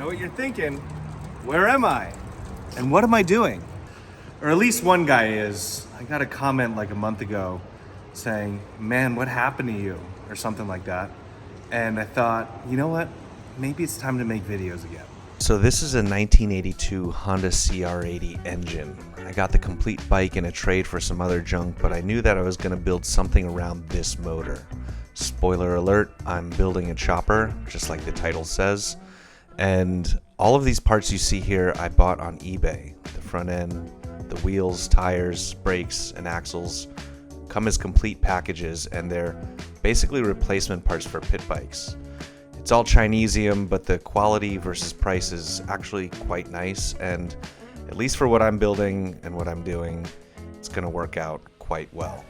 know what you're thinking. Where am I? And what am I doing? Or at least one guy is. I got a comment like a month ago saying, man, what happened to you? Or something like that. And I thought, you know what? Maybe it's time to make videos again. So this is a 1982 Honda CR80 engine. I got the complete bike in a trade for some other junk, but I knew that I was going to build something around this motor. Spoiler alert, I'm building a chopper, just like the title says. And all of these parts you see here I bought on eBay. The front end, the wheels, tires, brakes, and axles come as complete packages, and they're basically replacement parts for pit bikes. It's all Chinesium, but the quality versus price is actually quite nice, and at least for what I'm building and what I'm doing, it's going to work out quite well.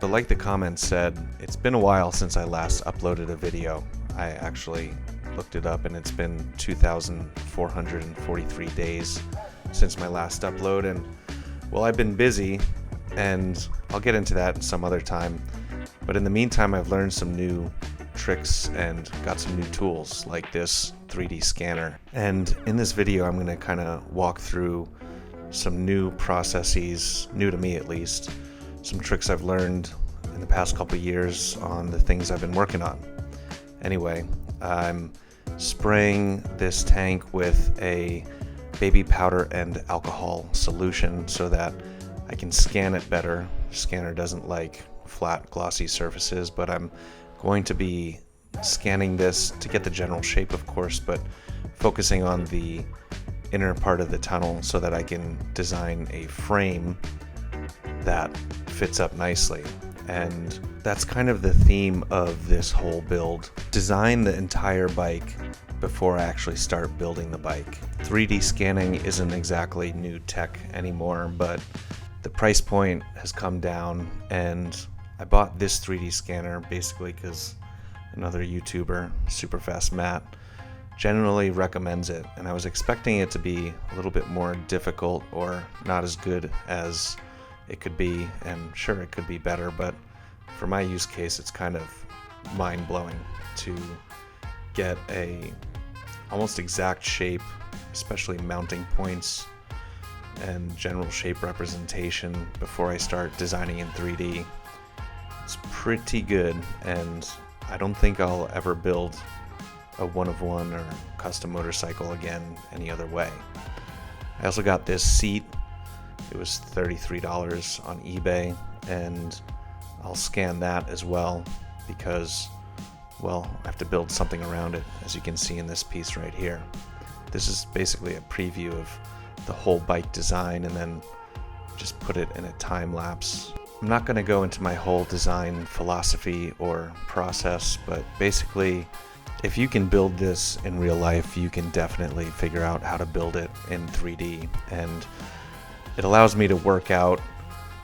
But like the comments said, it's been a while since I last uploaded a video. I actually looked it up and it's been 2,443 days since my last upload, and well, I've been busy, and I'll get into that some other time. But in the meantime, I've learned some new tricks and got some new tools like this 3D scanner. And in this video, I'm going to kind of walk through some new processes, new to me at least, some tricks I've learned in the past couple of years on the things I've been working on. Anyway, I'm spraying this tank with a baby powder and alcohol solution so that I can scan it better. The scanner doesn't like flat, glossy surfaces, but I'm going to be scanning this to get the general shape, of course, but focusing on the inner part of the tunnel so that I can design a frame that fits up nicely. And that's kind of the theme of this whole build. Design the entire bike before I actually start building the bike. 3D scanning isn't exactly new tech anymore, but the price point has come down, and I bought this 3D scanner basically because another YouTuber, Superfast Matt, generally recommends it, and I was expecting it to be a little bit more difficult or not as good as it could be, and sure, it could be better, but for my use case, it's kind of mind-blowing to get a almost exact shape, especially mounting points and general shape representation before I start designing in 3D. It's pretty good, and I don't think I'll ever build a one-of-one or custom motorcycle again any other way. I also got this seat. It was $33 on eBay, and I'll scan that as well because, well, I have to build something around it, as you can see in this piece right here. This is basically a preview of the whole bike design and then just put it in a time lapse. I'm not going to go into my whole design philosophy or process, but basically, if you can build this in real life, you can definitely figure out how to build it in 3D, and it allows me to work out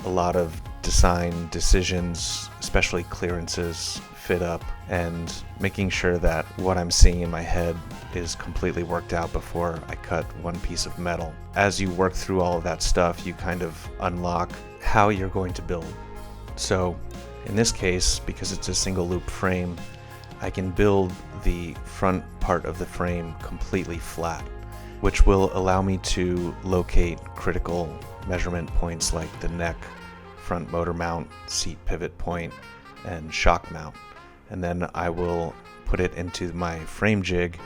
a lot of design decisions, especially clearances, fit up, and making sure that what I'm seeing in my head is completely worked out before I cut one piece of metal. As you work through all of that stuff, you kind of unlock how you're going to build. So in this case, because it's a single loop frame, I can build the front part of the frame completely flat, which will allow me to locate critical measurement points like the neck, front motor mount, seat pivot point, and shock mount. And then I will put it into my frame jig,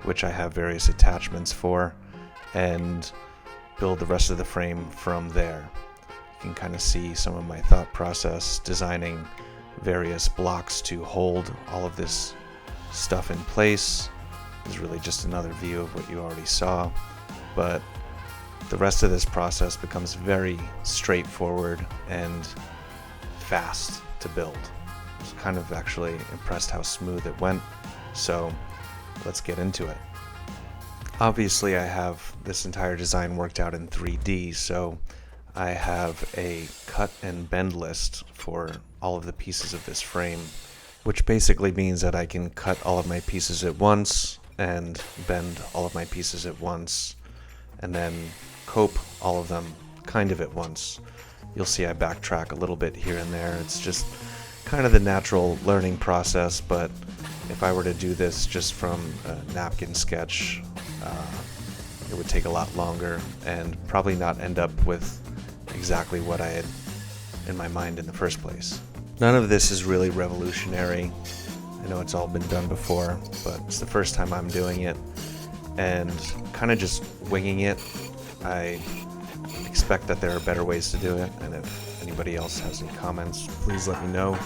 which I have various attachments for, and build the rest of the frame from there. You can kind of see some of my thought process designing various blocks to hold all of this stuff in place. This is really just another view of what you already saw, but the rest of this process becomes very straightforward and fast to build. I was kind of actually impressed how smooth it went, so let's get into it. Obviously, I have this entire design worked out in 3D, so I have a cut and bend list for all of the pieces of this frame, which basically means that I can cut all of my pieces at once and bend all of my pieces at once, and then cope all of them kind of at once. You'll see I backtrack a little bit here and there. It's just kind of the natural learning process, but if I were to do this just from a napkin sketch it would take a lot longer and probably not end up with exactly what I had in my mind in the first place. None of this is really revolutionary. I know it's all been done before, but it's the first time I'm doing it and kind of just winging it. I expect that there are better ways to do it, and if anybody else has any comments, please let me know.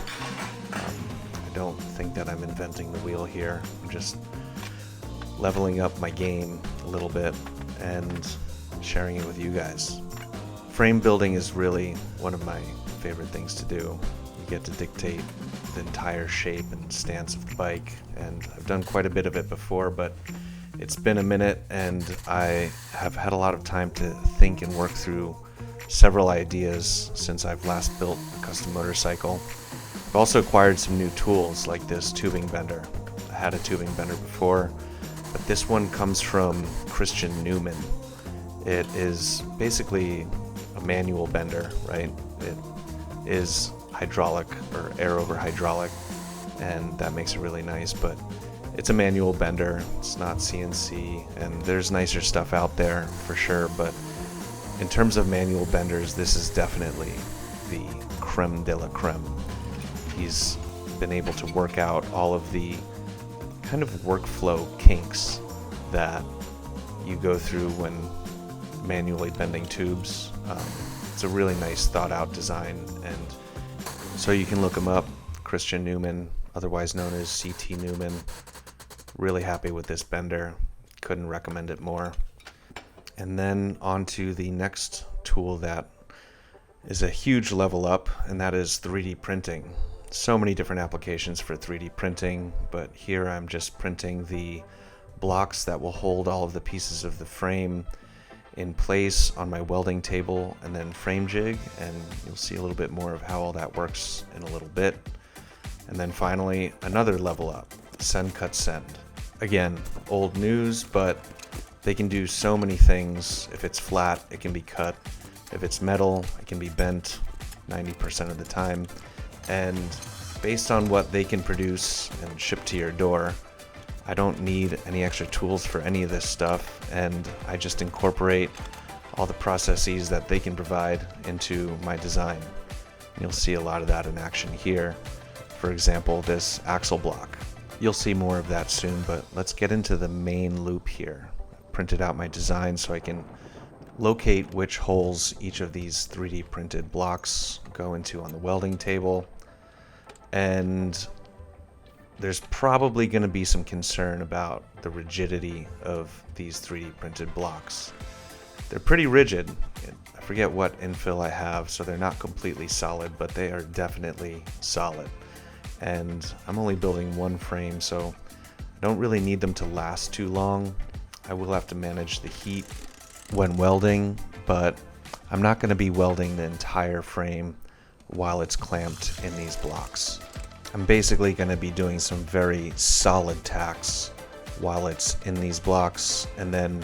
I don't think that I'm inventing the wheel here. I'm just leveling up my game a little bit and sharing it with you guys. Frame building is really one of my favorite things to do. You get to dictate the entire shape and stance of the bike, and I've done quite a bit of it before, but it's been a minute and I have had a lot of time to think and work through several ideas since I've last built a custom motorcycle. I've also acquired some new tools like this tubing bender. I had a tubing bender before, but this one comes from Christian Newman. It is basically a manual bender, right? It is hydraulic or air over hydraulic, and that makes it really nice, but it's a manual bender. It's not CNC, and there's nicer stuff out there for sure, but in terms of manual benders, this is definitely the creme de la creme. He's been able to work out all of the kind of workflow kinks that you go through when manually bending tubes. It's a really nice thought out design, and so you can look him up, Christian Newman, otherwise known as CT Newman. Really happy with this bender, couldn't recommend it more. And then on to the next tool that is a huge level up, and that is 3D printing. So many different applications for 3D printing, but here I'm just printing the blocks that will hold all of the pieces of the frame in place on my welding table and then frame jig, and you'll see a little bit more of how all that works in a little bit. And then finally, another level up, send, cut, send. Again, old news, but they can do so many things. If it's flat, it can be cut. If it's metal, it can be bent 90% of the time. And based on what they can produce and ship to your door, I don't need any extra tools for any of this stuff, and I just incorporate all the processes that they can provide into my design. You'll see a lot of that in action here. For example, this axle block. You'll see more of that soon, but let's get into the main loop here. I printed out my design so I can locate which holes each of these 3D printed blocks go into on the welding table. And there's probably going to be some concern about the rigidity of these 3D printed blocks. They're pretty rigid. I forget what infill I have, so they're not completely solid, but they are definitely solid. And I'm only building one frame, so I don't really need them to last too long. I will have to manage the heat when welding, but I'm not going to be welding the entire frame while it's clamped in these blocks. I'm basically going to be doing some very solid tacks while it's in these blocks and then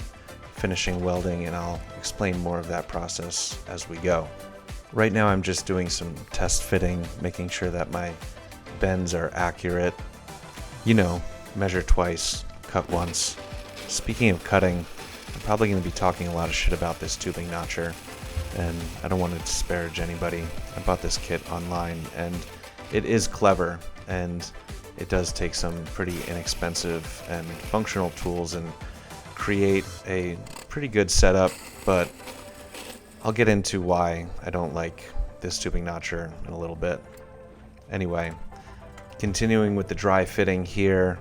finishing welding, and I'll explain more of that process as we go. Right now I'm just doing some test fitting, making sure that my bends are accurate. You know, measure twice, cut once. Speaking of cutting, I'm probably going to be talking a lot of shit about this tubing notcher, and I don't want to disparage anybody. I bought this kit online, and it is clever, and it does take some pretty inexpensive and functional tools and create a pretty good setup, but I'll get into why I don't like this tubing notcher in a little bit. Anyway, continuing with the dry fitting here,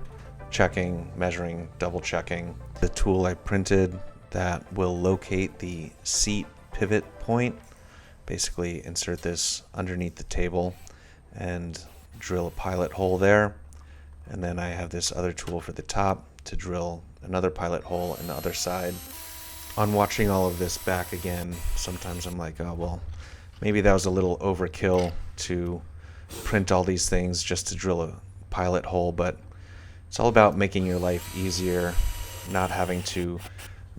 checking, measuring, double checking. The tool I printed that will locate the seat pivot point. Basically insert this underneath the table and drill a pilot hole there. And then I have this other tool for the top to drill another pilot hole in the other side. On watching all of this back again, sometimes I'm like, oh well, maybe that was a little overkill to print all these things just to drill a pilot hole, but it's all about making your life easier, not having to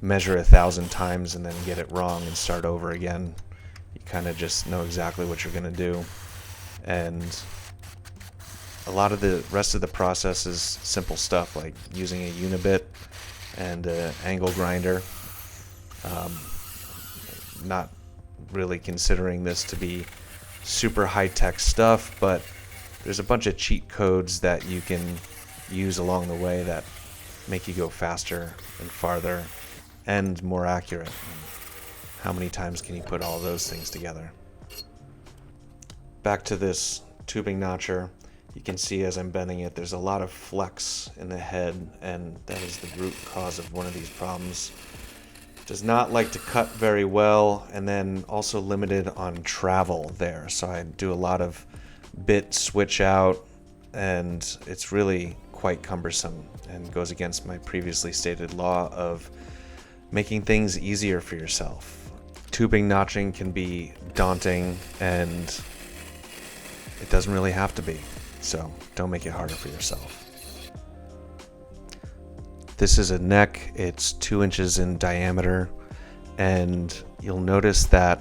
measure 1,000 times and then get it wrong and start over again. You kind of just know exactly what you're going to do. And a lot of the rest of the process is simple stuff like using a unibit and an angle grinder. Not really considering this to be super high-tech stuff, but there's a bunch of cheat codes that you can use along the way that make you go faster and farther and more accurate. How many times can you put all those things together? Back to this tubing notcher, you can see as I'm bending it, there's a lot of flex in the head, and that is the root cause of one of these problems. It does not like to cut very well, and then also limited on travel there. So I do a lot of bit switch out, and it's really quite cumbersome and goes against my previously stated law of making things easier for yourself. Tubing notching can be daunting, and it doesn't really have to be, so don't make it harder for yourself. This is a neck. It's 2 inches in diameter, and you'll notice that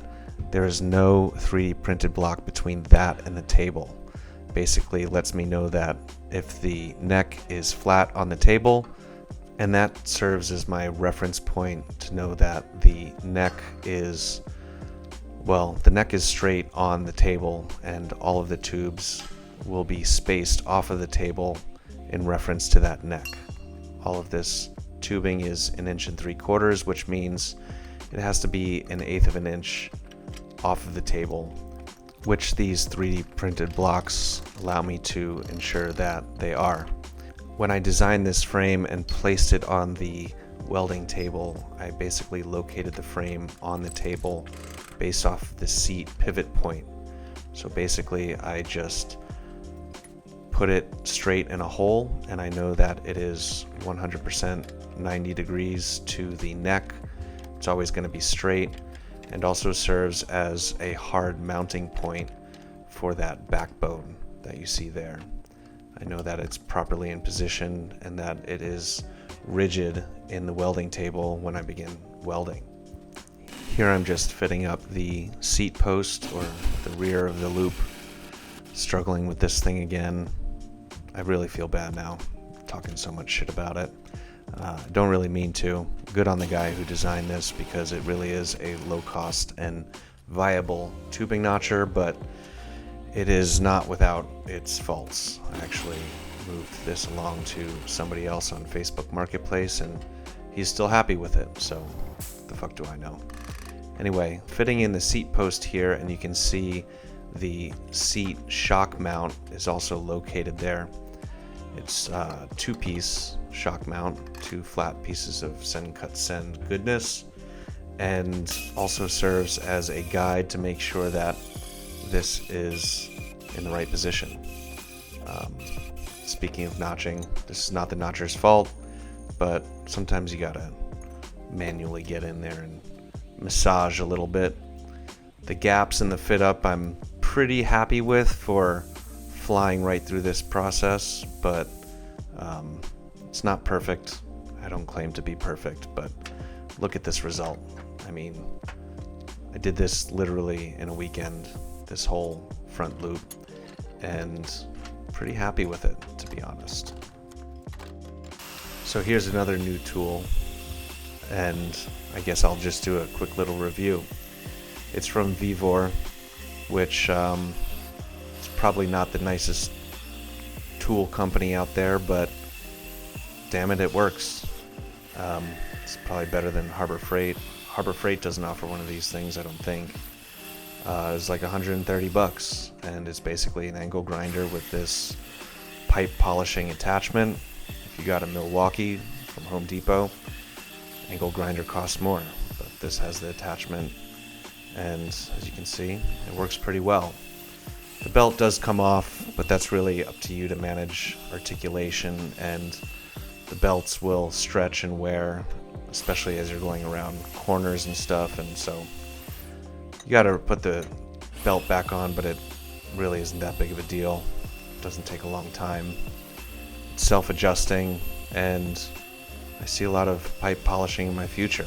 there is no 3D printed block between that and the table. Basically lets me know that if the neck is flat on the table, and that serves as my reference point to know that the neck is, well, the neck is straight on the table, and all of the tubes will be spaced off of the table in reference to that neck. All of this tubing is 1 3/4 inches, which means it has to be 1/8 of an inch off of the table, which these 3D printed blocks allow me to ensure that they are. When I designed this frame and placed it on the welding table, I basically located the frame on the table based off the seat pivot point. So basically I just put it straight in a hole, and I know that it is 100% 90 degrees to the neck. It's always going to be straight, and also serves as a hard mounting point for that backbone that you see there. I know that it's properly in position and that it is rigid in the welding table when I begin welding. Here I'm just fitting up the seat post, or the rear of the loop. Struggling with this thing again. I really feel bad now, talking so much shit about it. Don't really mean to. Good on the guy who designed this, because it really is a low cost and viable tubing notcher, but it is not without its faults. I actually moved this along to somebody else on Facebook Marketplace, and he's still happy with it, so the fuck do I know. Anyway, fitting in the seat post here, and you can see the seat shock mount is also located there. It's a 2-piece shock mount, 2 flat pieces of Send Cut Send goodness, and also serves as a guide to make sure that this is in the right position. Speaking of notching, this is not the notcher's fault, but sometimes you gotta manually get in there and massage a little bit. The gaps in the fit up I'm pretty happy with for flying right through this process, but it's not perfect. I don't claim to be perfect, but look at this result. I mean, I did this literally in a weekend, this whole front loop, and pretty happy with it, to be honest. So here's another new tool, and I guess I'll just do a quick little review. It's from Vivor, which is probably not the nicest tool company out there, but damn it, it works. It's probably better than Harbor Freight. Harbor Freight doesn't offer one of these things, I don't think. It's like $130, and it's basically an angle grinder with this pipe polishing attachment. If you got a Milwaukee from Home Depot, angle grinder costs more, but this has the attachment, and as you can see, it works pretty well. The belt does come off, but that's really up to you to manage articulation, and the belts will stretch and wear, especially as you're going around corners and stuff, and so you gotta put the belt back on, but it really isn't that big of a deal. It doesn't take a long time. It's self-adjusting, and I see a lot of pipe polishing in my future.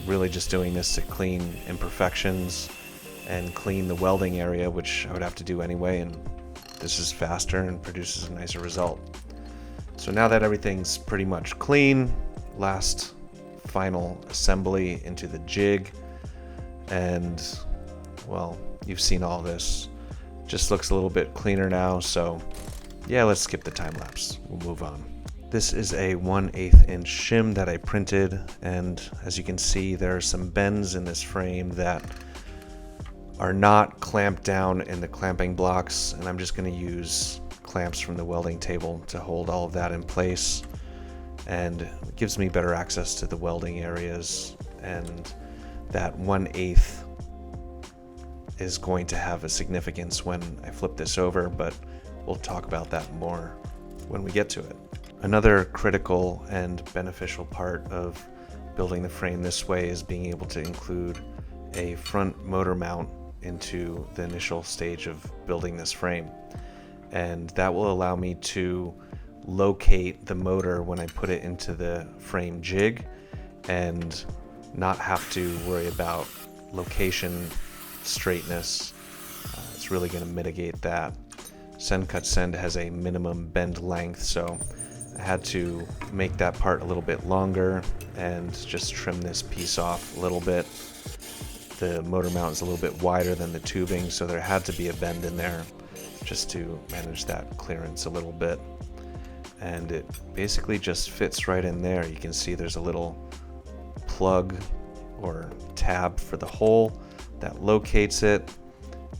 Really just doing this to clean imperfections and clean the welding area, which I would have to do anyway, and this is faster and produces a nicer result. So now that everything's pretty much clean, last final assembly into the jig, and well, you've seen all this. Just looks a little bit cleaner now, so yeah, let's skip the time lapse. We'll move on. This is a 1/8 inch shim that I printed, and as you can see, there are some bends in this frame that are not clamped down in the clamping blocks, and I'm just going to use clamps from the welding table to hold all of that in place, and it gives me better access to the welding areas, and that 1/8 is going to have a significance when I flip this over, but we'll talk about that more when we get to it. Another critical and beneficial part of building the frame this way is being able to include a front motor mount into the initial stage of building this frame, and that will allow me to locate the motor when I put it into the frame jig and not have to worry about location straightness. It's really going to mitigate that. Send Cut Send has a minimum bend length, so I had to make that part a little bit longer and just trim this piece off a little bit. The motor mount is a little bit wider than the tubing, so there had to be a bend in there just to manage that clearance a little bit. And it basically just fits right in there. You can see there's a little plug or tab for the hole that locates it,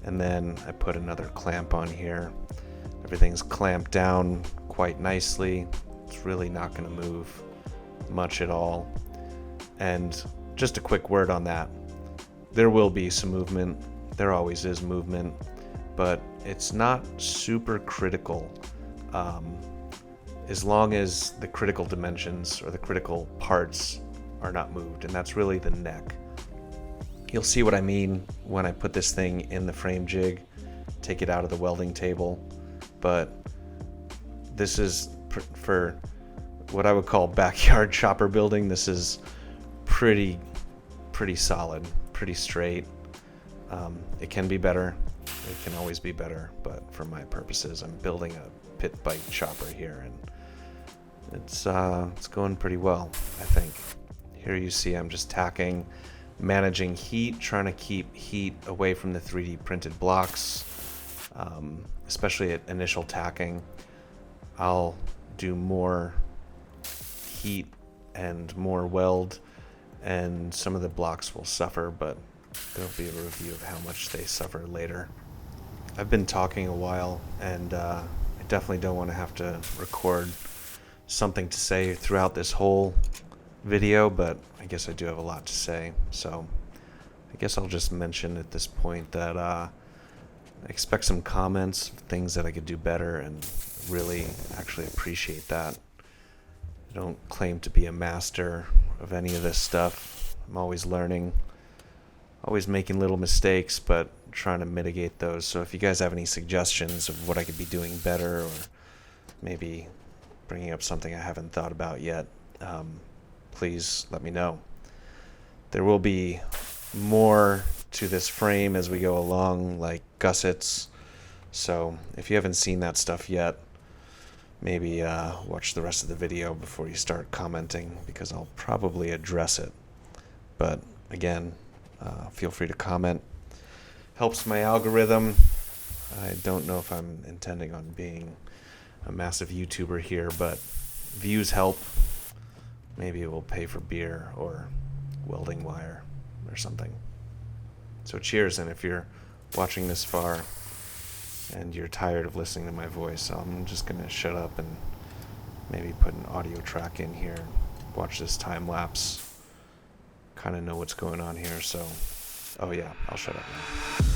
and then I put another clamp on here. Everything's clamped down quite nicely. It's really not going to move much at all. And just a quick word on that. There will be some movement. There always is movement, but it's not super critical as long as the critical dimensions or the critical parts are not moved, and that's really the neck. You'll see what I mean when I put this thing in the frame jig, take it out of the welding table, but this is for what I would call backyard chopper building. This is pretty solid, pretty straight. It can be better. It can always be better, but for my purposes, I'm building a Pitbike chopper here, and it's going pretty well, I think. Here you see I'm just tacking, managing heat, trying to keep heat away from the 3D printed blocks, especially at initial tacking. I'll do more heat and more weld, and some of the blocks will suffer, but there'll be a review of how much they suffer later. I've been talking a while, and I definitely don't want to have to record something to say throughout this whole video, but I guess I do have a lot to say, so I guess I'll just mention at this point that I expect some comments, things that I could do better, and really actually appreciate that. I don't claim to be a master of any of this stuff. I'm always learning, always making little mistakes, but trying to mitigate those. So if you guys have any suggestions of what I could be doing better, or maybe bringing up something I haven't thought about yet, please let me know. There will be more to this frame as we go along, like gussets. So if you haven't seen that stuff yet, maybe watch the rest of the video before you start commenting, because I'll probably address it. But again, feel free to comment. Helps my algorithm. I don't know if I'm intending on being a massive YouTuber here, but views help. Maybe it will pay for beer or welding wire or something. So cheers, and if you're watching this far and you're tired of listening to my voice, I'm just going to shut up and maybe put an audio track in here, watch this time lapse, kind of know what's going on here. So, oh yeah, I'll shut up now.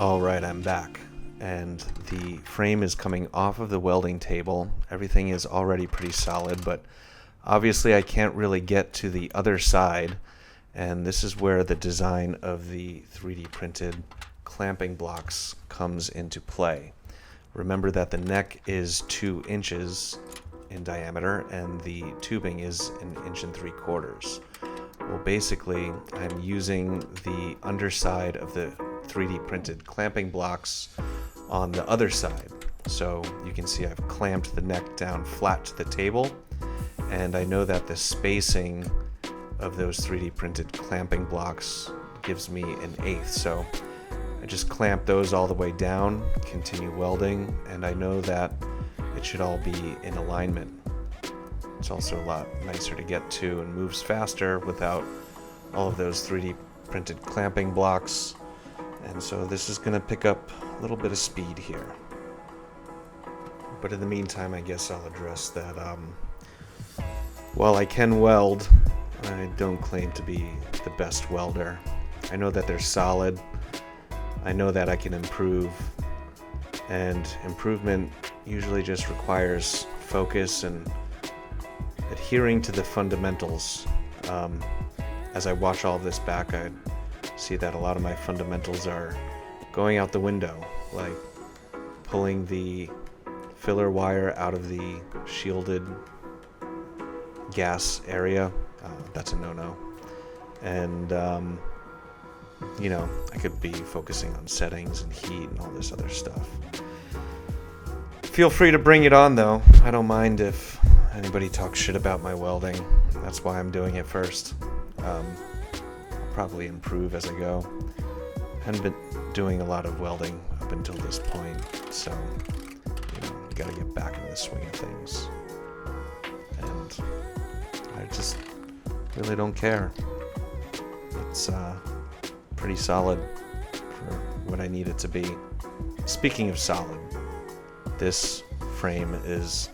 Alright, I'm back, and the frame is coming off of the welding table. Everything is already pretty solid, but obviously I can't really get to the other side, and this is where the design of the 3D printed clamping blocks comes into play. Remember that the neck is 2 inches in diameter and the tubing is 1 3/4 inches. Well, basically, I'm using the underside of the 3D printed clamping blocks on the other side. So you can see I've clamped the neck down flat to the table, and I know that the spacing of those 3D printed clamping blocks gives me 1/8. So I just clamp those all the way down, continue welding, and I know that it should all be in alignment. It's also a lot nicer to get to and moves faster without all of those 3D printed clamping blocks. And so this is going to pick up a little bit of speed here. But in the meantime, I guess I'll address that while I can weld, I don't claim to be the best welder. I know that they're solid. I know that I can improve. And improvement usually just requires focus and adhering to the fundamentals. As I watch all of this back, I see that a lot of my fundamentals are going out the window, like pulling the filler wire out of the shielded gas area. That's a no-no. And I could be focusing on settings and heat and all this other stuff. Feel free to bring it on, though. I don't mind if anybody talks shit about my welding. That's why I'm doing it first. I'll probably improve as I go. Hadn't been doing a lot of welding up until this point, so you gotta get back into the swing of things. And I just really don't care. It's pretty solid for what I need it to be. Speaking of solid, this frame is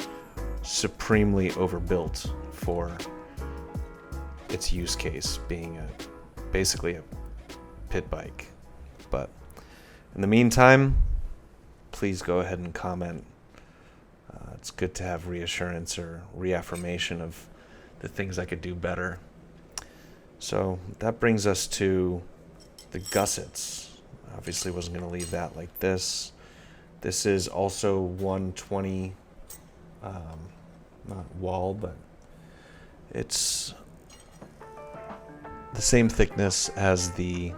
supremely overbuilt for its use case, being basically a pit bike. But in the meantime, please go ahead and comment. It's good to have reassurance or reaffirmation of the things I could do better. So that brings us to the gussets. Obviously wasn't going to leave that like this. This is also 120 not wall, but it's the same thickness as the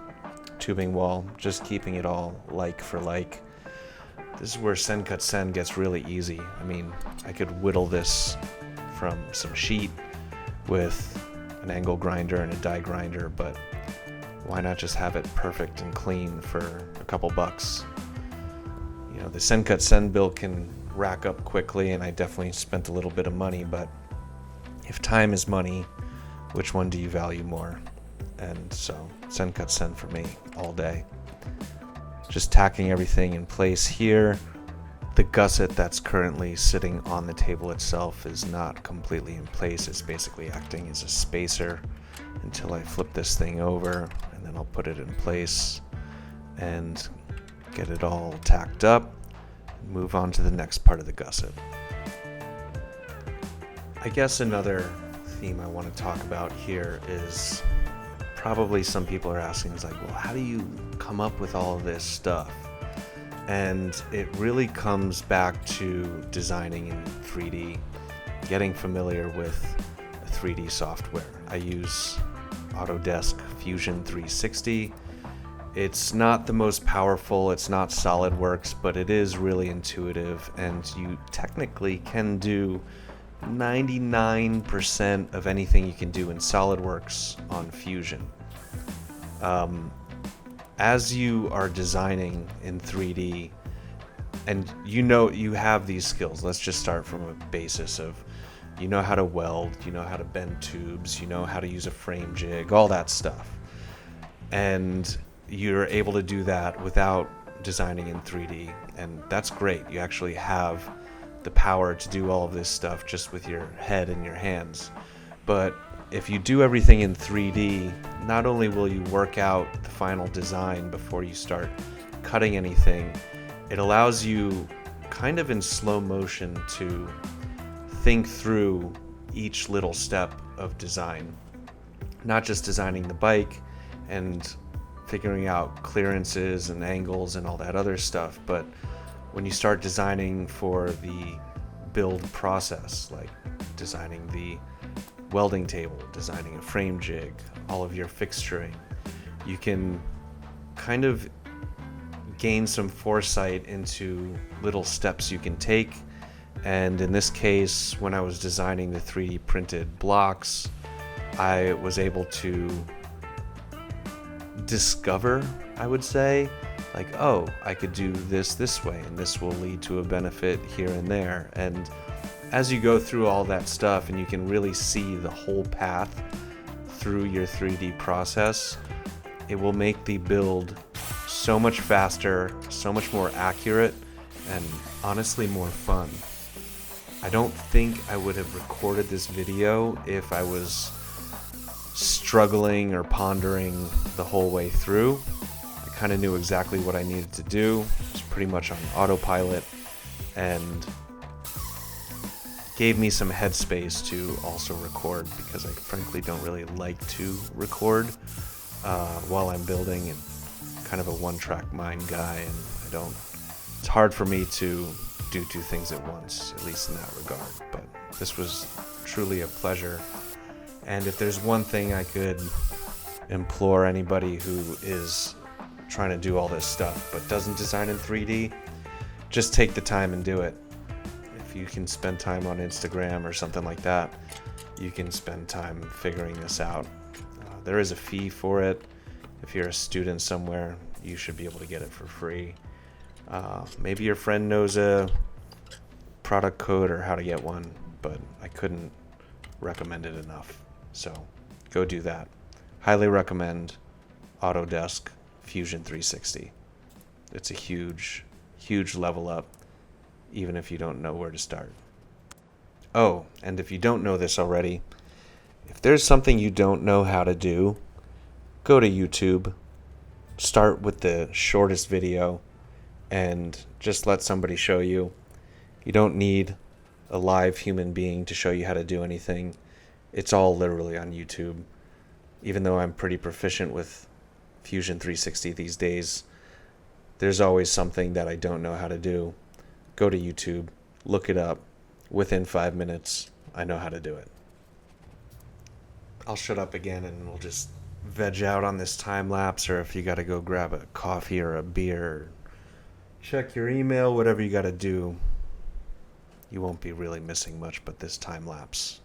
tubing wall, just keeping it all like for like. This is where Sen Cut Sen gets really easy. I mean, I could whittle this from some sheet with an angle grinder and a die grinder, but why not just have it perfect and clean for a couple bucks? The Sen Cut Sen build can rack up quickly, and I definitely spent a little bit of money, but if time is money, which one do you value more? And so Sen Cut Sen for me all day. Just tacking everything in place here. The gusset that's currently sitting on the table itself is not completely in place. It's basically acting as a spacer until I flip this thing over, and then I'll put it in place and get it all tacked up and move on to the next part of the gusset. I guess another theme I want to talk about here is probably some people are asking is like, well, how do you come up with all of this stuff? And it really comes back to designing in 3D, getting familiar with 3D software. I use Autodesk Fusion 360. It's not the most powerful, it's not SolidWorks, but it is really intuitive, and you technically can do 99% of anything you can do in SolidWorks on Fusion. As you are designing in 3D, and you have these skills, let's just start from a basis of you know how to weld, you know how to bend tubes, you know how to use a frame jig, all that stuff. And you're able to do that without designing in 3D, and that's great. You actually have the power to do all of this stuff just with your head and your hands. But if you do everything in 3D, not only will you work out the final design before you start cutting anything, it allows you kind of in slow motion to think through each little step of design. Not just designing the bike and figuring out clearances and angles and all that other stuff, but when you start designing for the build process, like designing the welding table, designing a frame jig, all of your fixturing, you can kind of gain some foresight into little steps you can take. And in this case, when I was designing the 3D printed blocks, I was able to discover, I would say, like, oh, I could do this way, and this will lead to a benefit here and there. And as you go through all that stuff and you can really see the whole path through your 3D process, it will make the build so much faster, so much more accurate, and honestly more fun. I don't think I would have recorded this video if I was struggling or pondering the whole way through. I kind of knew exactly what I needed to do. It was pretty much on autopilot and gave me some headspace to also record, because I frankly don't really like to record while I'm building, and kind of a one-track mind guy, and it's hard for me to do two things at once, at least in that regard. But this was truly a pleasure. And if there's one thing I could implore anybody who is trying to do all this stuff but doesn't design in 3D, just take the time and do it. If you can spend time on Instagram or something like that, you can spend time figuring this out. There is a fee for it. If you're a student somewhere, you should be able to get it for free. Maybe your friend knows a product code or how to get one, but I couldn't recommend it enough. So go do that. Highly recommend Autodesk Fusion 360. It's a huge, huge level up, even if you don't know where to start. Oh, and if you don't know this already, if there's something you don't know how to do, go to YouTube, start with the shortest video, and just let somebody show you. You don't need a live human being to show you how to do anything. It's all literally on YouTube. Even though I'm pretty proficient with Fusion 360 these days, there's always something that I don't know how to do. Go to YouTube, look it up. Within 5 minutes, I know how to do it. I'll shut up again and we'll just veg out on this time lapse, or if you got to go grab a coffee or a beer, check your email, whatever you got to do, you won't be really missing much but this time lapse.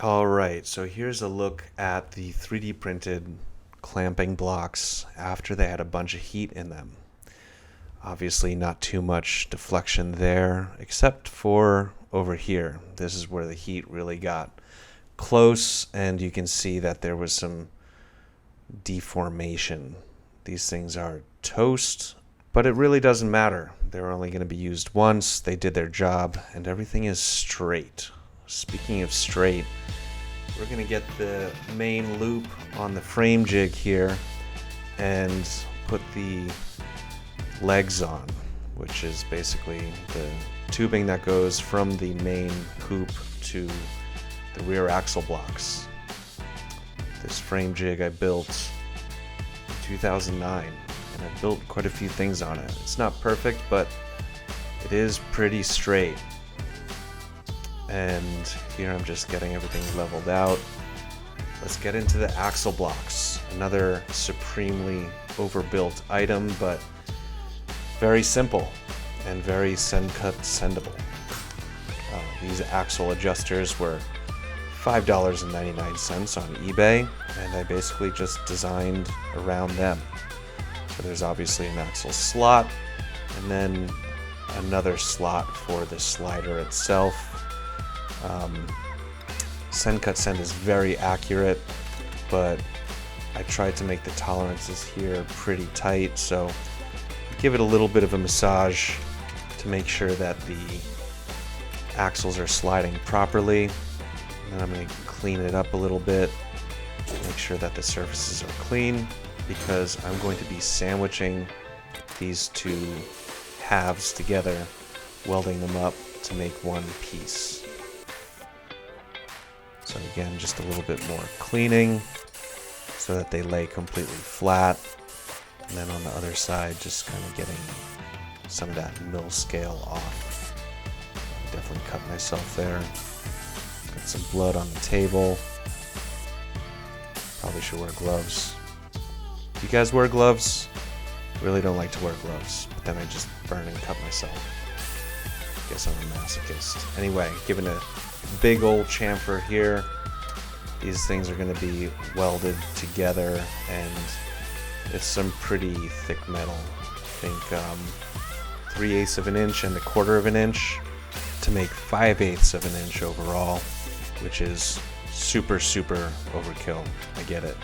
All right, so here's a look at the 3D printed clamping blocks after they had a bunch of heat in them. Obviously not too much deflection there, except for over here. This is where the heat really got close, and you can see that there was some deformation. These things are toast, but it really doesn't matter. They're only going to be used once. They did their job, and everything is straight. Speaking of straight, we're going to get the main loop on the frame jig here and put the legs on, which is basically the tubing that goes from the main hoop to the rear axle blocks. This frame jig I built in 2009, and I built quite a few things on it. It's not perfect, but it is pretty straight. And here I'm just getting everything leveled out. Let's get into the axle blocks. Another supremely overbuilt item, but very simple and very send-cut sendable. These axle adjusters were $5.99 on eBay, and I basically just designed around them. So there's obviously an axle slot, and then another slot for the slider itself. Send cut send is very accurate, but I tried to make the tolerances here pretty tight, so give it a little bit of a massage to make sure that the axles are sliding properly. And then I'm going to clean it up a little bit, make sure that the surfaces are clean, because I'm going to be sandwiching these two halves together, welding them up to make one piece. So again, just a little bit more cleaning so that they lay completely flat. And then on the other side, just kind of getting some of that mill scale off. I definitely cut myself there. Got some blood on the table. Probably should wear gloves. You guys wear gloves? Really don't like to wear gloves, but then I just burn and cut myself. Guess I'm a masochist. Anyway, given a big old chamfer here, these things are going to be welded together, and it's some pretty thick metal. I think 3/8 of an inch and 1/4 of an inch to make 5/8 of an inch overall, which is super overkill. I get it.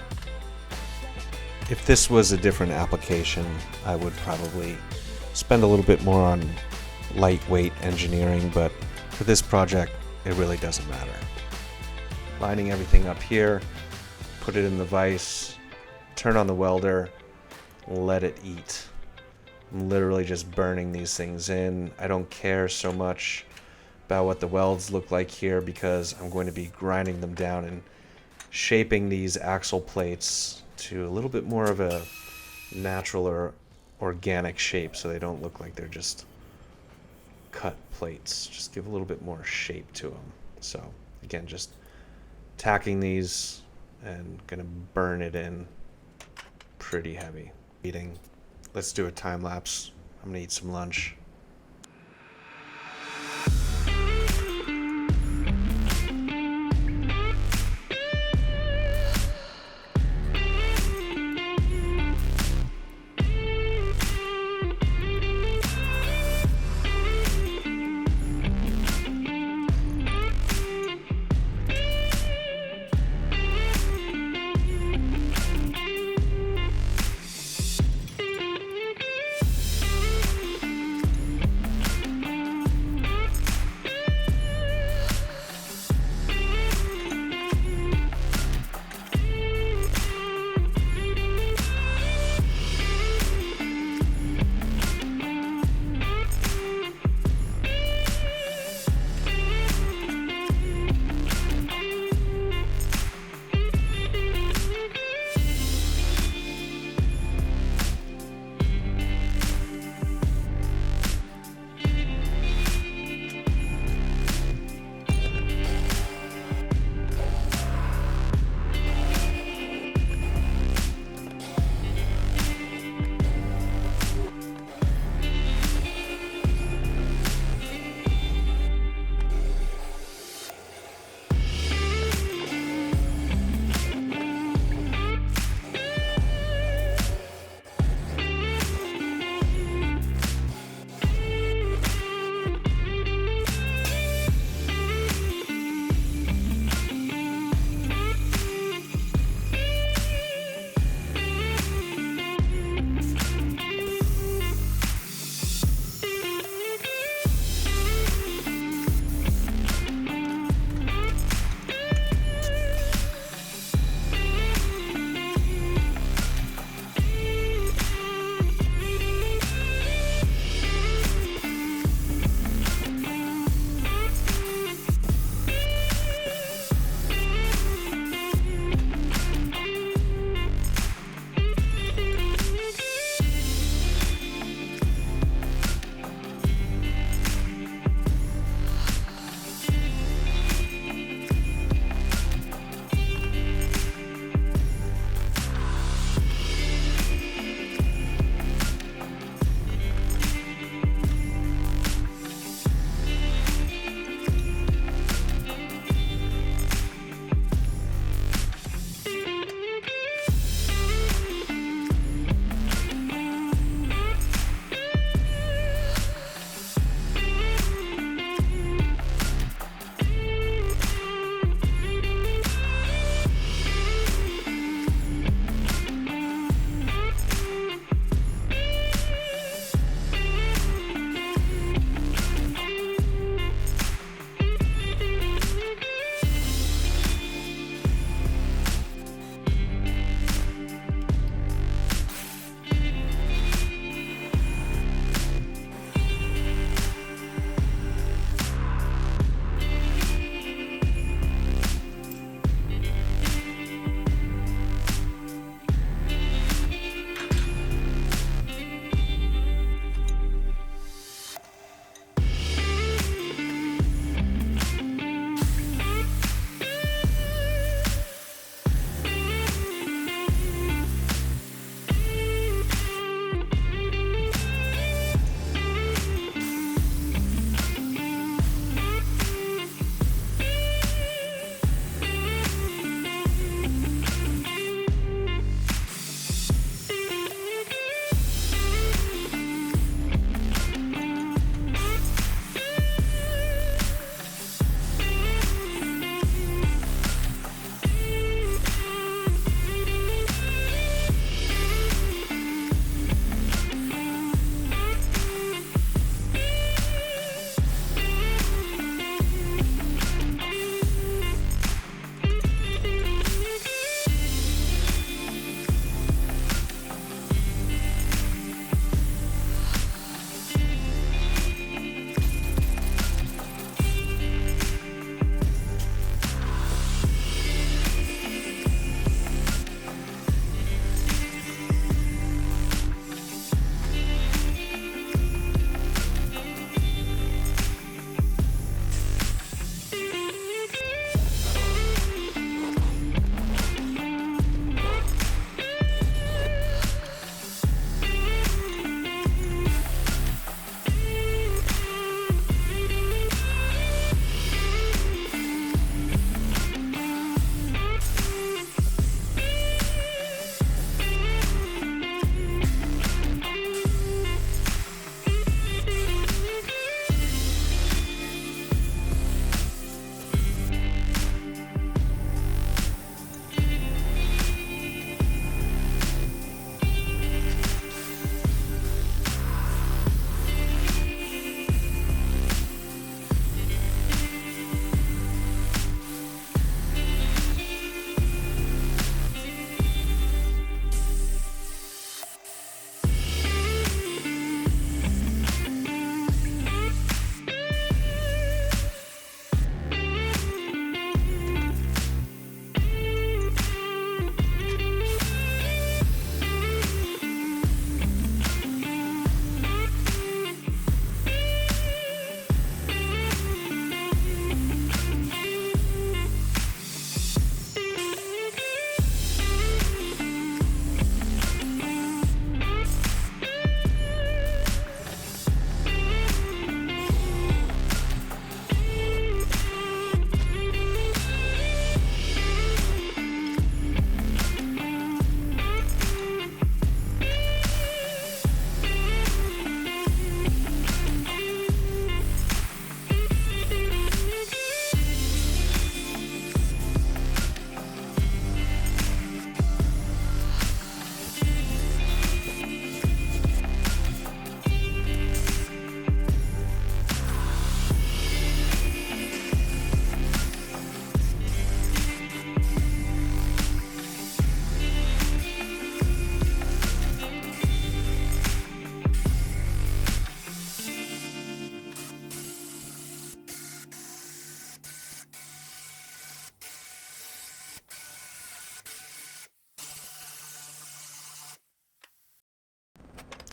If this was a different application, I would probably spend a little bit more on lightweight engineering, but for this project, it really doesn't matter. Lining everything up here, put it in the vise, turn on the welder, let it eat. I'm literally just burning these things in. I don't care so much about what the welds look like here, because I'm going to be grinding them down and shaping these axle plates to a little bit more of a natural or organic shape, so they don't look like they're just cut plates. Just give a little bit more shape to them. So again, just tacking these and gonna burn it in pretty heavy. Eating. Let's do a time lapse. I'm gonna eat some lunch.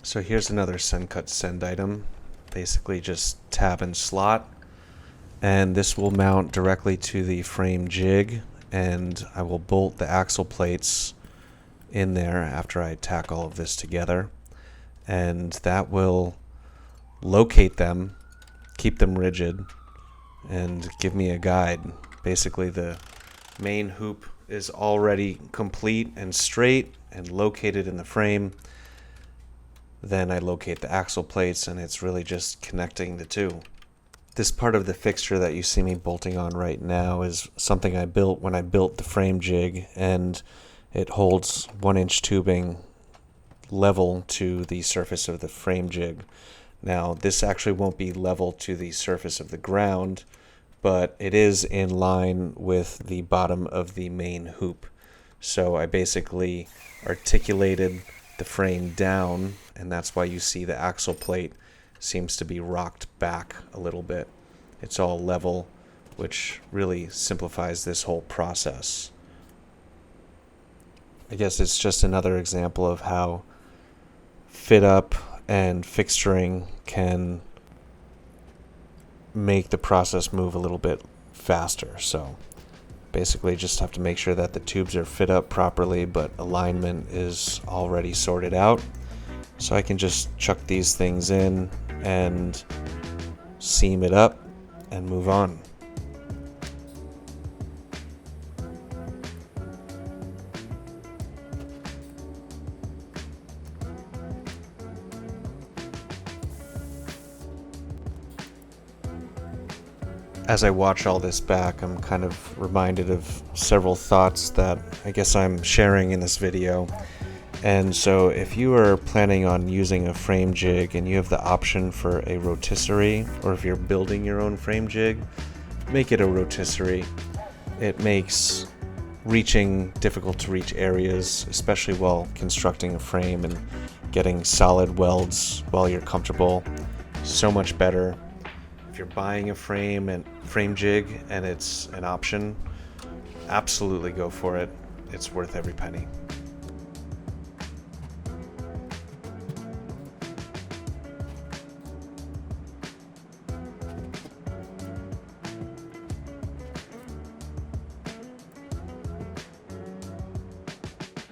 So here's another send cut send item, basically just tab and slot, and this will mount directly to the frame jig, and I will bolt the axle plates in there after I tack all of this together, and that will locate them, keep them rigid, and give me a guide. Basically the main hoop is already complete and straight and located in the frame. Then I locate the axle plates, and it's really just connecting the two. This part of the fixture that you see me bolting on right now is something I built when I built the frame jig, and it holds 1-inch tubing level to the surface of the frame jig. Now this actually won't be level to the surface of the ground, but it is in line with the bottom of the main hoop. So I basically articulated the frame down, and that's why you see the axle plate seems to be rocked back a little bit. It's all level, which really simplifies this whole process. I guess it's just another example of how fit up and fixturing can make the process move a little bit faster. So basically just have to make sure that the tubes are fit up properly, but alignment is already sorted out. So I can just chuck these things in and seam it up and move on. As I watch all this back, I'm kind of reminded of several thoughts that I guess I'm sharing in this video. And so if you are planning on using a frame jig and you have the option for a rotisserie, or if you're building your own frame jig, make it a rotisserie. It makes reaching difficult to reach areas, especially while constructing a frame and getting solid welds while you're comfortable, so much better. If you're buying a frame jig and it's an option, absolutely go for it. It's worth every penny.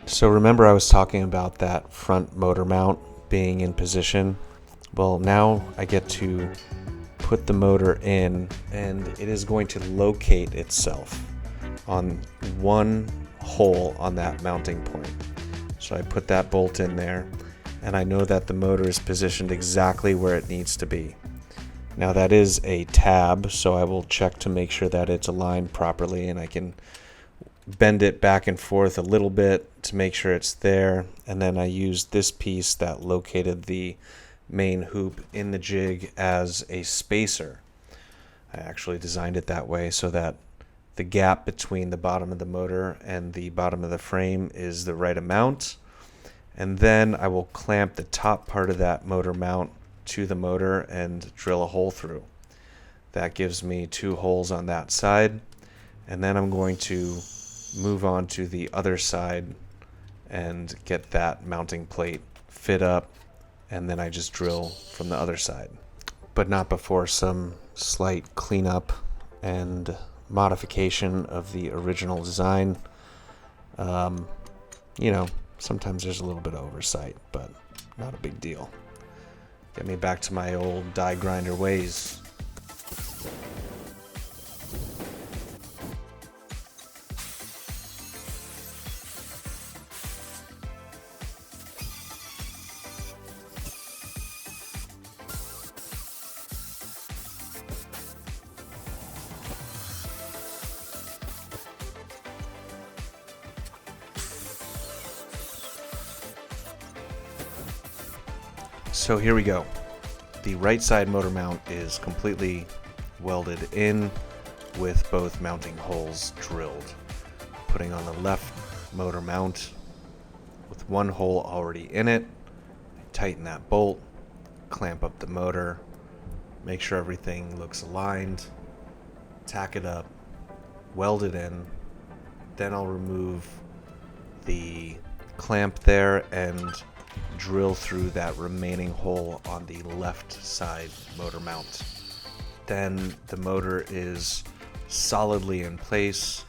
So remember I was talking about that front motor mount being in position? Well, now I get to put the motor in, and it is going to locate itself on one hole on that mounting point. So I put that bolt in there, and I know that the motor is positioned exactly where it needs to be. Now that is a tab, so I will check to make sure that it's aligned properly, and I can bend it back and forth a little bit to make sure it's there. And then I used this piece that located the main hoop in the jig as a spacer. I actually designed it that way so that the gap between the bottom of the motor and the bottom of the frame is the right amount. And then I will clamp the top part of that motor mount to the motor and drill a hole through. That gives me 2 holes on that side, and then I'm going to move on to the other side and get that mounting plate fit up, and then I just drill from the other side, but not before some slight cleanup and modification of the original design. You know, sometimes there's a little bit of oversight, but not a big deal. Get me back to my old die grinder ways. So here we go. The right side motor mount is completely welded in with both mounting holes drilled. Putting on the left motor mount with one hole already in it. Tighten that bolt, clamp up the motor, make sure everything looks aligned, tack it up, weld it in. Then I'll remove the clamp there and drill through that remaining hole on the left side motor mount. Then the motor is solidly in place,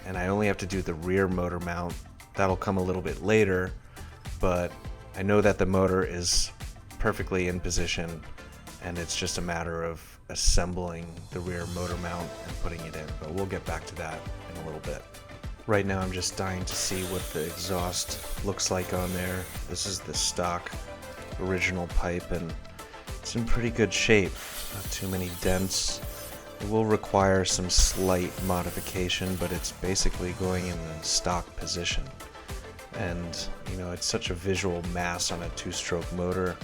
and I only have to do the rear motor mount. That'll come a little bit later, but I know that the motor is perfectly in position, and it's just a matter of assembling the rear motor mount and putting it in, but we'll get back to that in a little bit. Right now I'm just dying to see what the exhaust looks like on there. This is the stock original pipe, and it's in pretty good shape. Not too many dents. It will require some slight modification, but it's basically going in the stock position. And you know, it's such a visual mass on a two-stroke motor.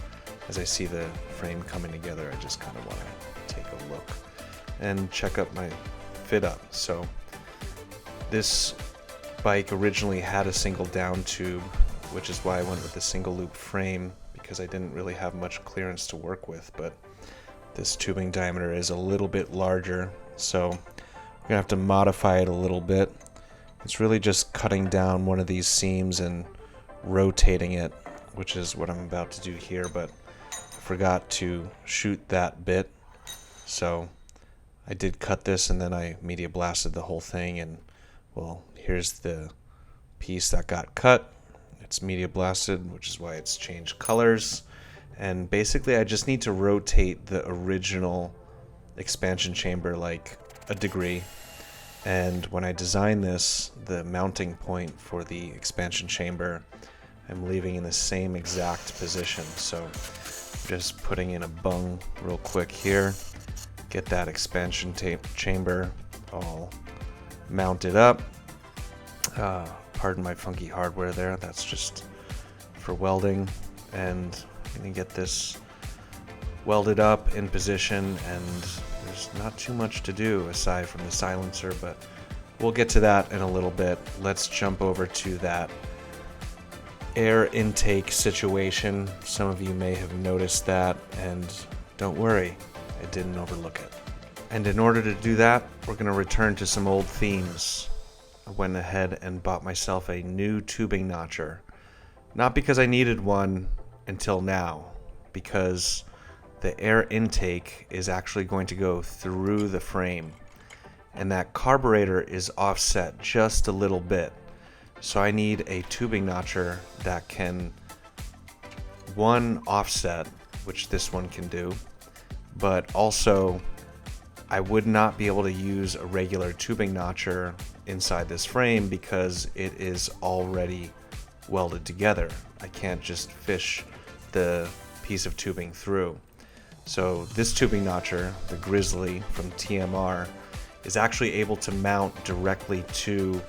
As I see the frame coming together, I just kind of want to take a look and check up my fit up. So this bike originally had a single down tube, which is why I went with the single loop frame, because I didn't really have much clearance to work with. But this tubing diameter is a little bit larger, so we're gonna have to modify it a little bit. It's really just cutting down one of these seams and rotating it, which is what I'm about to do here, but I forgot to shoot that bit. So I did cut this, and then I media blasted the whole thing, and well, here's the piece that got cut. It's media blasted, which is why it's changed colors. And basically I just need to rotate the original expansion chamber like a degree. And when I design this, the mounting point for the expansion chamber, I'm leaving in the same exact position. So just putting in a bung real quick here, get that expansion chamber all mounted up. Pardon my funky hardware there, that's just for welding. And I'm gonna get this welded up in position, and there's not too much to do aside from the silencer, but we'll get to that in a little bit. Let's jump over to that air intake situation. Some of you may have noticed that, and don't worry, I didn't overlook it. And in order to do that, we're going to return to some old themes. I went ahead and bought myself a new tubing notcher. Not because I needed one until now, because the air intake is actually going to go through the frame, and that carburetor is offset just a little bit. So I need a tubing notcher that can, one, offset, which this one can do, but also I would not be able to use a regular tubing notcher inside this frame because it is already welded together. I can't just fish the piece of tubing through. So this tubing notcher, the Grizzly from TMR, is actually able to mount directly to,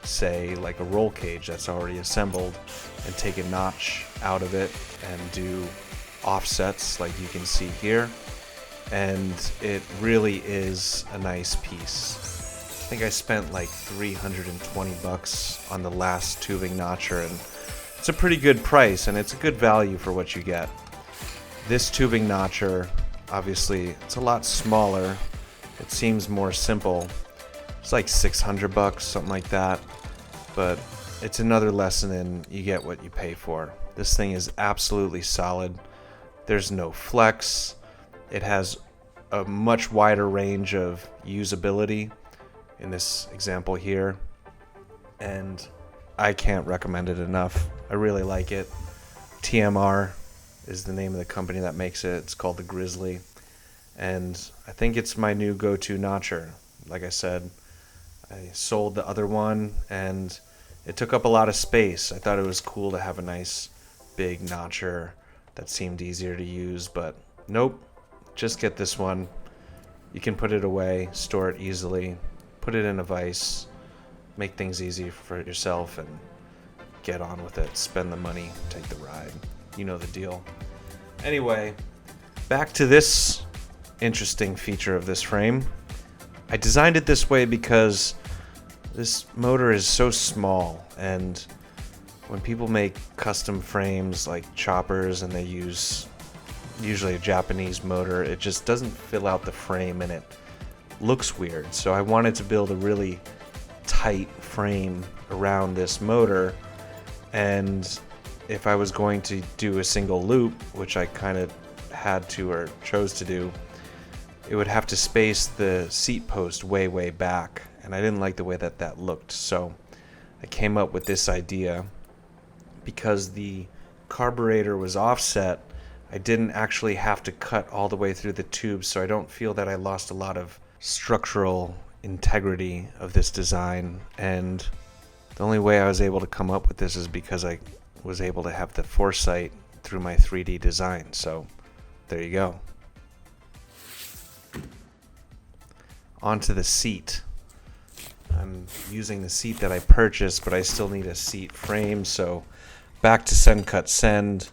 say, like a roll cage that's already assembled, and take a notch out of it and do offsets like you can see here. And it really is a nice piece. I think I spent like $320 on the last tubing notcher, and it's a pretty good price, and it's a good value for what you get. This tubing notcher, obviously, it's a lot smaller. It seems more simple. It's like $600, something like that. But it's another lesson in you get what you pay for. This thing is absolutely solid. There's no flex. It has a much wider range of usability in this example here, and I can't recommend it enough. I really like it. TMR is the name of the company that makes it. It's called the Grizzly, and I think it's my new go-to notcher. Like I said, I sold the other one and it took up a lot of space. I thought it was cool to have a nice big notcher that seemed easier to use, but nope, just get this one. You can put it away, store it easily, put it in a vise, make things easy for yourself, and get on with it. Spend the money, take the ride. You know the deal. Anyway, back to this interesting feature of this frame. I designed it this way because this motor is so small, and when people make custom frames like choppers and they use usually a Japanese motor, it just doesn't fill out the frame and it looks weird. So I wanted to build a really tight frame around this motor, and if I was going to do a single loop, which I kind of had to or chose to do, it would have to space the seat post way back, and I didn't like the way that looked. So I came up with this idea. Because the carburetor was offset, I didn't actually have to cut all the way through the tube, so I don't feel that I lost a lot of structural integrity of this design. And the only way I was able to come up with this is because I was able to have the foresight through my 3D design. So there you go. Onto the seat. I'm using the seat that I purchased, but I still need a seat frame, so back to send, cut, send.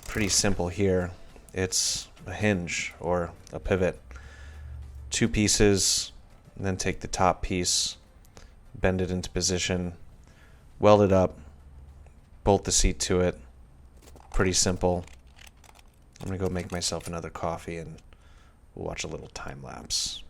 Pretty simple here. It's a hinge or a pivot. 2 pieces, and then take the top piece, bend it into position, weld it up, bolt the seat to it. Pretty simple. I'm gonna go make myself another coffee and we'll watch a little time lapse.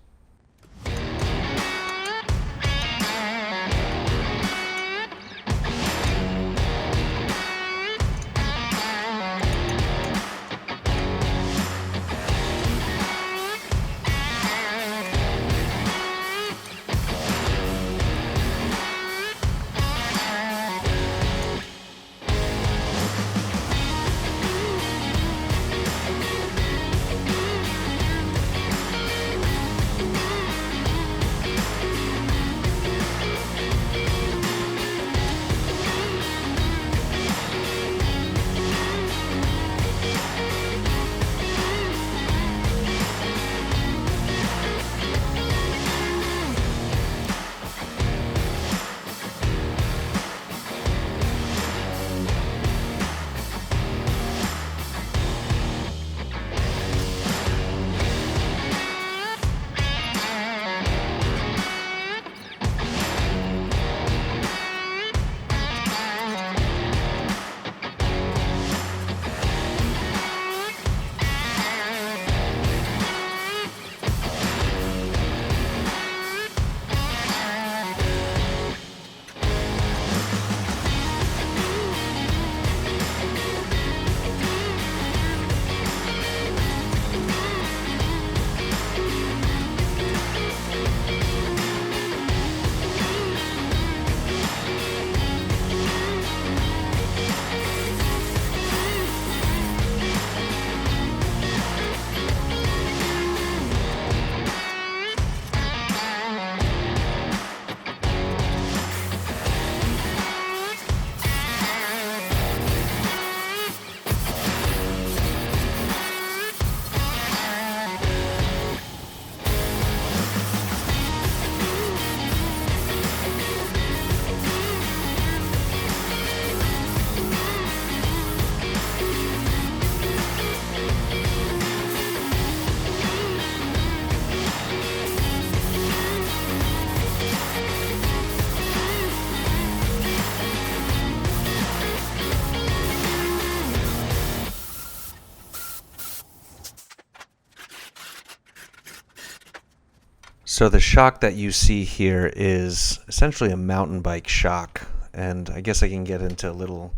So the shock that you see here is essentially a mountain bike shock, and I guess I can get into a little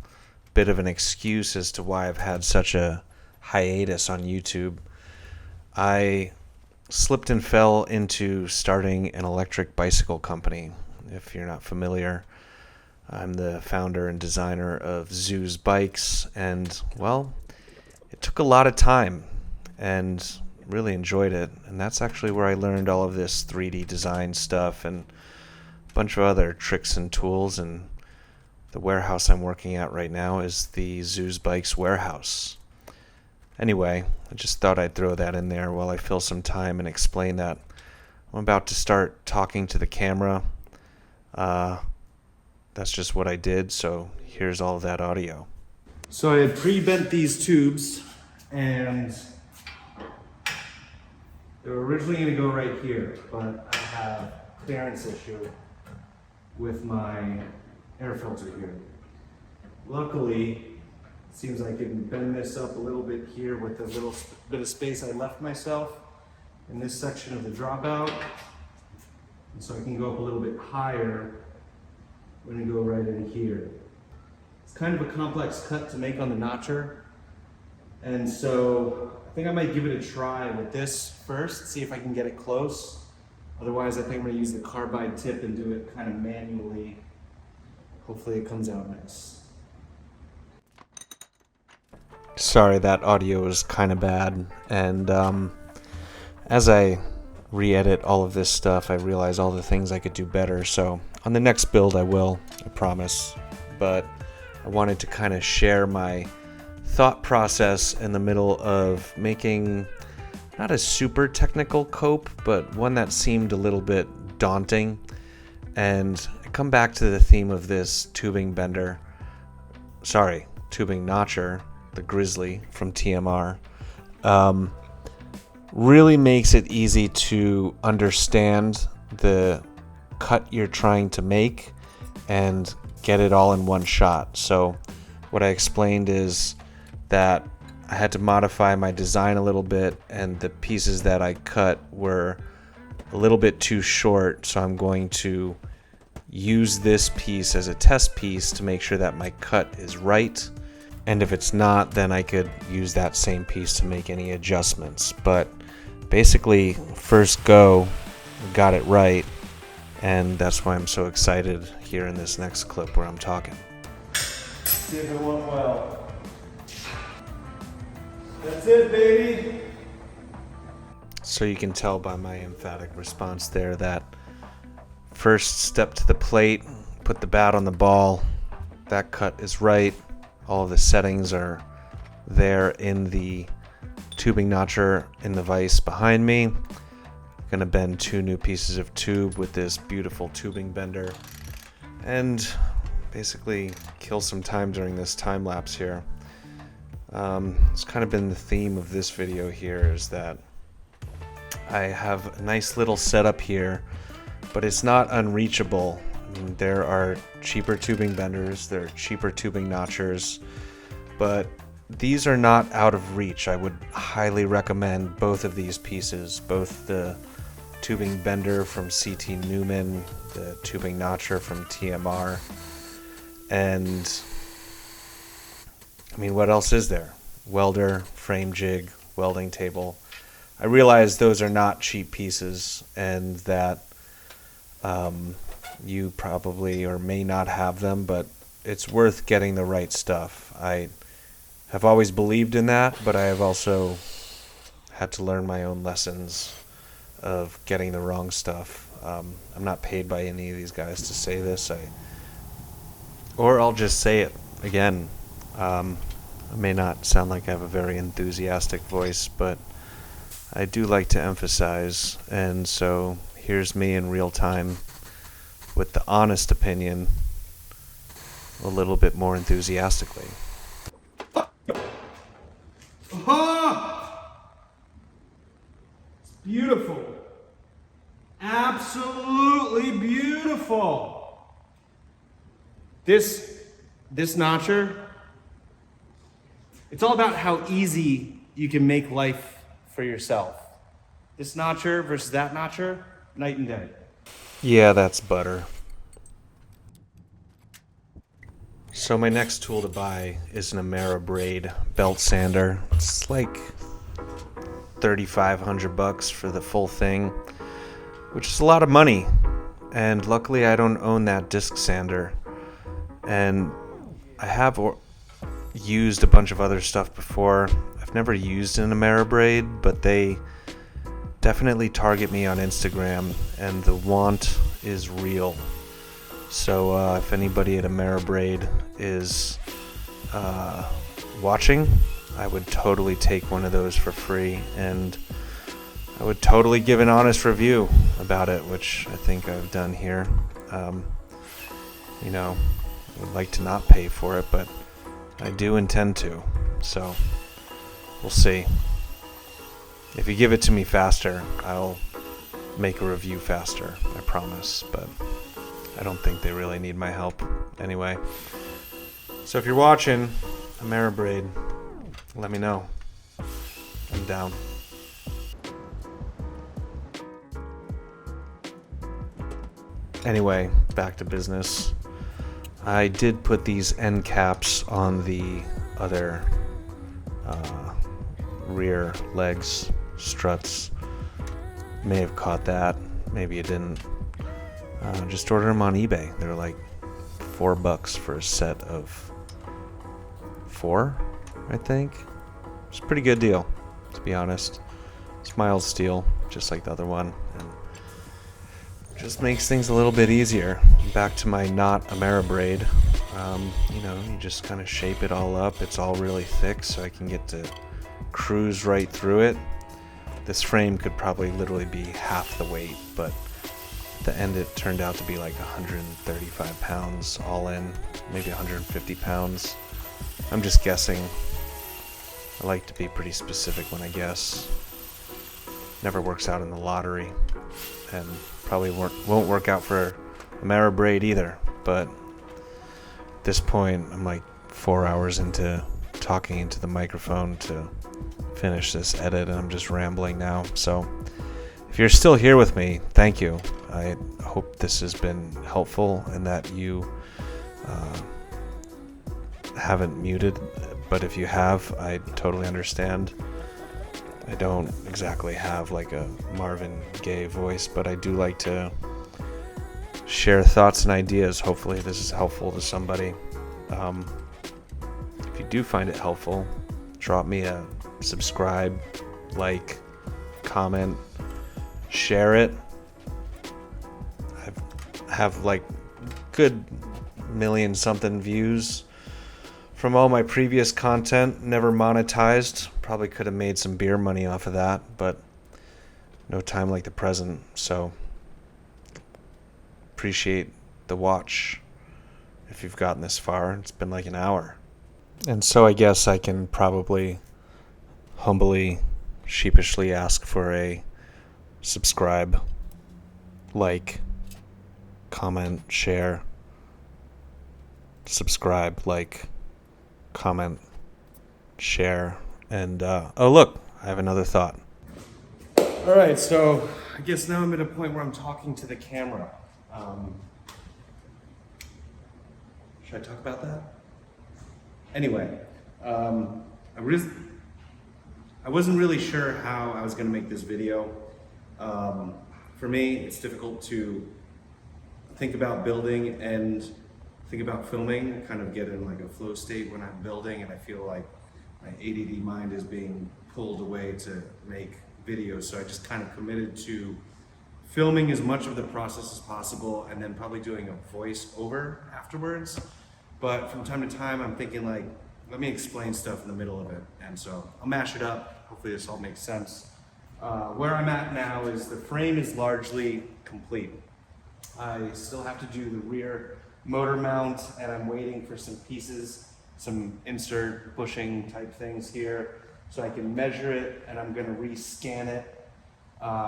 bit of an excuse as to why I've had such a hiatus on YouTube. I slipped and fell into starting an electric bicycle company. If you're not familiar, I'm the founder and designer of Zeus Bikes, and well, it took a lot of time and really enjoyed it, and that's actually where I learned all of this 3D design stuff and a bunch of other tricks and tools. And the warehouse I'm working at right now is the Zeus Bikes warehouse. Anyway, I just thought I'd throw that in there while I fill some time and explain that I'm about to start talking to the camera. That's just what I did, so here's all of that audio. So I had pre-bent these tubes, and they were originally going to go right here, but I have clearance issue with my air filter here. Luckily, it seems I can bend this up a little bit here with the little bit of space I left myself in this section of the dropout. And so I can go up a little bit higher when I go right in here. It's kind of a complex cut to make on the notcher. And so I think I might give it a try with this first, see if I can get it close. Otherwise, I think I'm gonna use the carbide tip and do it kind of manually. Hopefully it comes out nice. Sorry, that audio is kind of bad. And as I re-edit all of this stuff, I realize all the things I could do better. So on the next build I will, I promise. But I wanted to kind of share my thought process in the middle of making not a super technical cope, but one that seemed a little bit daunting. And I come back to the theme of this tubing notcher, the Grizzly from TMR. Really makes it easy to understand the cut you're trying to make and get it all in one shot. So what I explained is that I had to modify my design a little bit, and the pieces that I cut were a little bit too short, so I'm going to use this piece as a test piece to make sure that my cut is right, and if it's not, then I could use that same piece to make any adjustments. But basically, first go, got it right, and that's why I'm so excited here in this next clip where I'm talking. See if it went well. That's it, baby. So you can tell by my emphatic response there that first step to the plate, put the bat on the ball, that cut is right, all of the settings are there in the tubing notcher in the vise behind me. Gonna bend 2 new pieces of tube with this beautiful tubing bender and basically kill some time during this time lapse here. It's kind of been the theme of this video here, is that I have a nice little setup here, but it's not unreachable. I mean, there are cheaper tubing benders, there are cheaper tubing notchers, but these are not out of reach. I would highly recommend both of these pieces, both the tubing bender from CT Newman, the tubing notcher from TMR, and I mean, what else is there? Welder, frame jig, welding table. I realize those are not cheap pieces, and that you probably or may not have them, but it's worth getting the right stuff. I have always believed in that, but I have also had to learn my own lessons of getting the wrong stuff. I'm not paid by any of these guys to say this, or I'll just say it again. I may not sound like I have a very enthusiastic voice, but I do like to emphasize, and so here's me in real time with the honest opinion a little bit more enthusiastically. It's beautiful. Absolutely beautiful. This notcher, it's all about how easy you can make life for yourself. This notcher versus that notcher, night and day. Yeah, that's butter. So my next tool to buy is an AmeriBraid belt sander. It's like $3,500 for the full thing, which is a lot of money. And luckily I don't own that disc sander. And I have used a bunch of other stuff before. I've never used an AmeriBraid, but they definitely target me on Instagram, and the want is real. So if anybody at AmeriBraid is watching, I would totally take one of those for free, and I would totally give an honest review about it, which I think I've done here. You know, I would like to not pay for it, but I do intend to, so we'll see. If you give it to me faster, I'll make a review faster, I promise, but I don't think they really need my help anyway. So if you're watching, AmeriBraid, let me know. I'm down. Anyway, back to business. I did put these end caps on the other rear legs, struts. May have caught that, maybe it didn't. Just ordered them on eBay. They're like $4 for a set of 4, I think. It's a pretty good deal, to be honest. It's mild steel, just like the other one, and just makes things a little bit easier. Back to my not Ameribraid. You know, you just kind of shape it all up. It's all really thick, so I can get to cruise right through it. This frame could probably literally be half the weight, but at the end it turned out to be like 135 pounds all in, maybe 150 pounds. I'm just guessing. I like to be pretty specific when I guess. Never works out in the lottery, and probably won't work out for Ameribraid either. But at this point, I'm like 4 hours into talking into the microphone to finish this edit, and I'm just rambling now. So if you're still here with me, thank you. I hope this has been helpful and that you haven't muted, but if you have, I totally understand. I don't exactly have like a Marvin Gaye voice, but I do like to share thoughts and ideas. Hopefully this is helpful to somebody. If you do find it helpful, drop me a subscribe, like, comment, share it. I have like good million something views from all my previous content, never monetized. Probably could have made some beer money off of that, but no time like the present. So appreciate the watch if you've gotten this far. It's been like an hour. And so I guess I can probably humbly, sheepishly ask for a subscribe, like, comment, share. Subscribe, like, comment, share, and oh look, I have another thought. All right, so I guess now I'm at a point where I'm talking to the camera. Should I talk about that? Anyway, I wasn't really sure how I was going to make this video. For me, it's difficult to think about building and think about filming. I kind of get in like a flow state when I'm building, and I feel like my ADD mind is being pulled away to make videos. So I just kind of committed to filming as much of the process as possible and then probably doing a voice over afterwards. But from time to time, I'm thinking like, let me explain stuff in the middle of it. And so I'll mash it up. Hopefully this all makes sense. Where I'm at now is the frame is largely complete. I still have to do the rear motor mount, and I'm waiting for some pieces, some insert bushing type things here, so I can measure it, and I'm gonna rescan it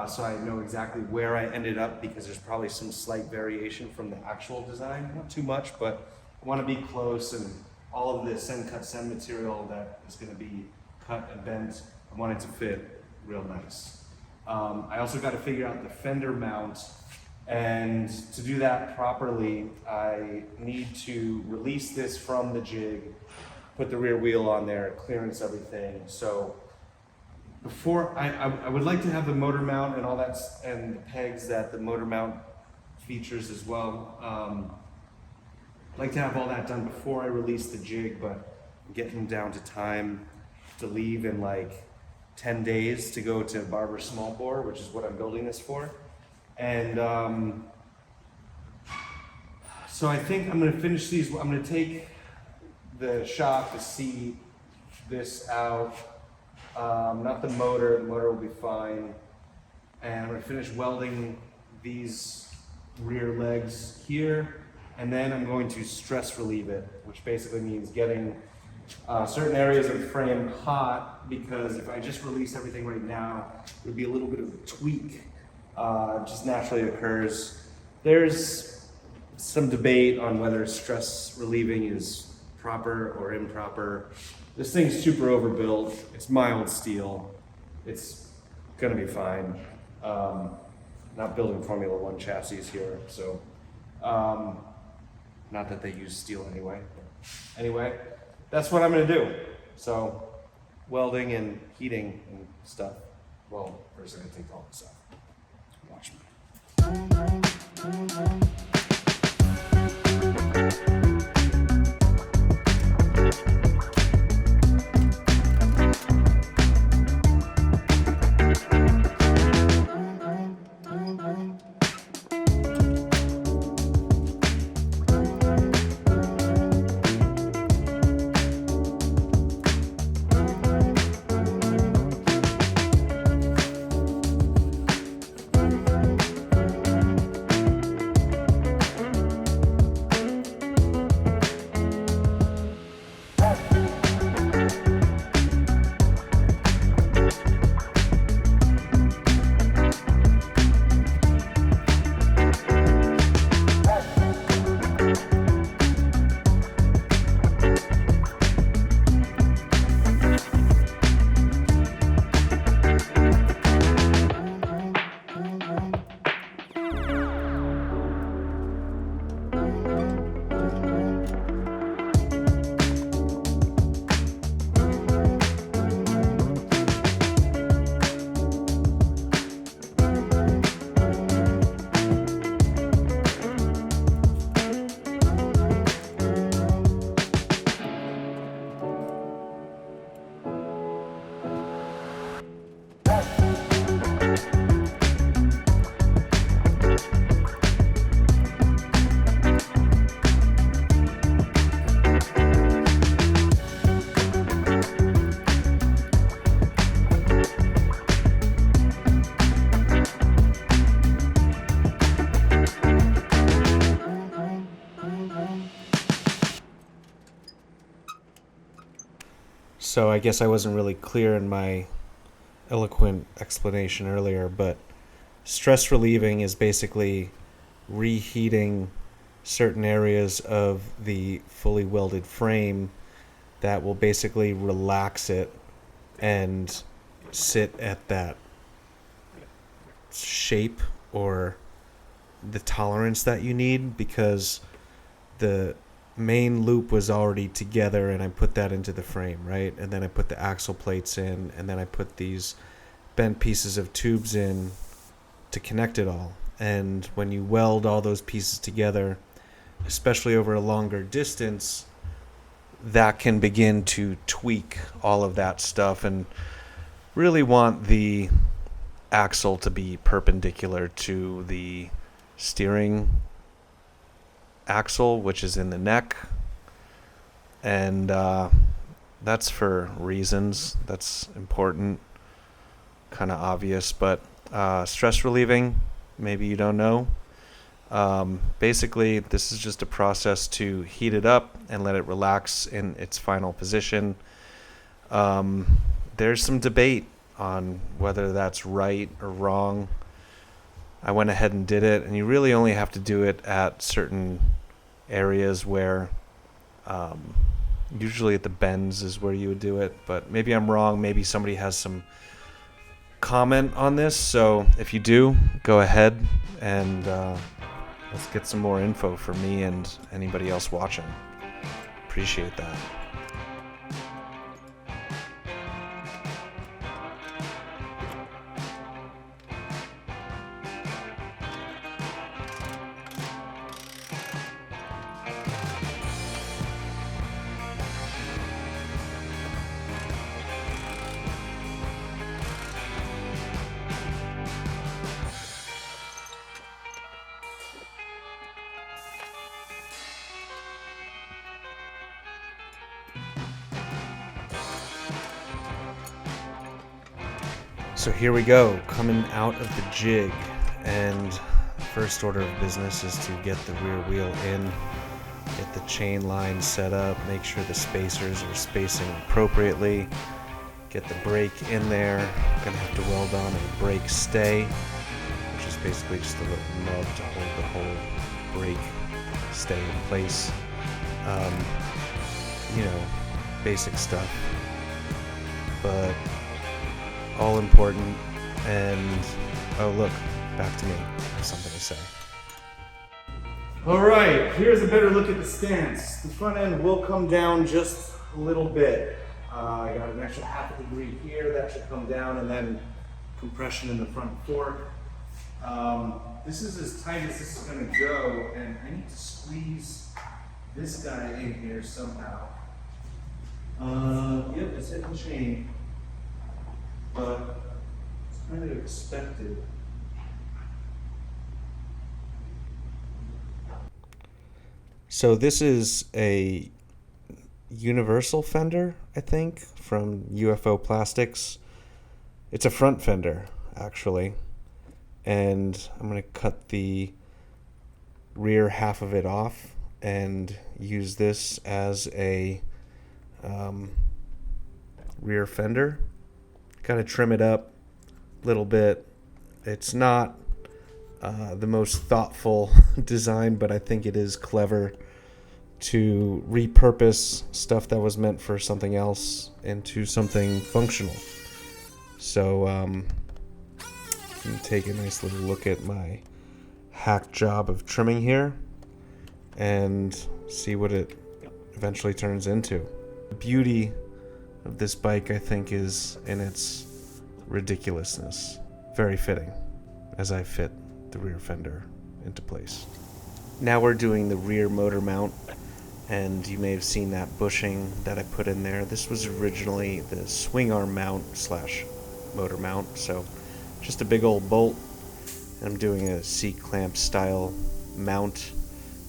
so I know exactly where I ended up, because there's probably some slight variation from the actual design. Not too much, but I wanna be close, and all of the send cut send material that is gonna be cut and bent, I want it to fit real nice. I also gotta figure out the fender mount. And to do that properly, I need to release this from the jig, put the rear wheel on there, clearance everything. So before, I would like to have the motor mount and all that, and the pegs that the motor mount features as well. I'd like to have all that done before I release the jig, but I'm getting down to time to leave in like 10 days to go to Barber Small Bore, which is what I'm building this for. And so I think I'm going to finish these. I'm going to take the shock, the seat, this out, not the motor will be fine. And I'm going to finish welding these rear legs here, and then I'm going to stress relieve it, which basically means getting certain areas of the frame hot, because if I just release everything right now, it would be a little bit of a tweak. Just naturally occurs. There's some debate on whether stress relieving is proper or improper. This thing's super overbuilt. It's mild steel. It's gonna be fine. Not building Formula One chassis here, so Not that they use steel anyway. Anyway, that's what I'm gonna do. So, welding and heating and stuff. Well, first I'm gonna take all this off. Watch me. So I guess I wasn't really clear in my eloquent explanation earlier, but stress relieving is basically reheating certain areas of the fully welded frame that will basically relax it and sit at that shape or the tolerance that you need, because the main loop was already together and I put that into the frame, right? And then I put the axle plates in, and then I put these bent pieces of tubes in to connect it all. And when you weld all those pieces together, especially over a longer distance, that can begin to tweak all of that stuff and really want the axle to be perpendicular to the steering axle, which is in the neck. And that's for reasons. That's important, kind of obvious, but stress relieving, maybe you don't know. Basically, this is just a process to heat it up and let it relax in its final position. There's some debate on whether that's right or wrong. I went ahead and did it, and you really only have to do it at certain areas where usually at the bends is where you would do it, but maybe I'm wrong. Maybe somebody has some comment on this, so if you do, go ahead and let's get some more info for me and anybody else watching. Appreciate that. So here we go, coming out of the jig, and first order of business is to get the rear wheel in, get the chain line set up, make sure the spacers are spacing appropriately, get the brake in there. I'm gonna have to weld on a brake stay, which is basically just a little nub to hold the whole brake stay in place. You know, basic stuff, but all important. And oh look, back to me. I have something to say. All right, here's a better look at the stance. The front end will come down just a little bit. I got an extra half a degree here, that should come down, and then compression in the front fork. This is as tight as this is gonna go, and I need to squeeze this guy in here somehow. Yep, it's hitting the chain, but it's kind of expected. So this is a universal fender, I think, from UFO Plastics. It's a front fender, actually. And I'm going to cut the rear half of it off and use this as a rear fender. Got to trim it up a little bit. It's not the most thoughtful design, but I think it is clever to repurpose stuff that was meant for something else into something functional. So I'm going to take a nice little look at my hack job of trimming here and see what it eventually turns into. The beauty of this bike, I think, is in its ridiculousness. Very fitting as I fit the rear fender into place. Now we're doing the rear motor mount, and you may have seen that bushing that I put in there. This was originally the swing arm mount slash motor mount, so just a big old bolt. I'm doing a C-clamp style mount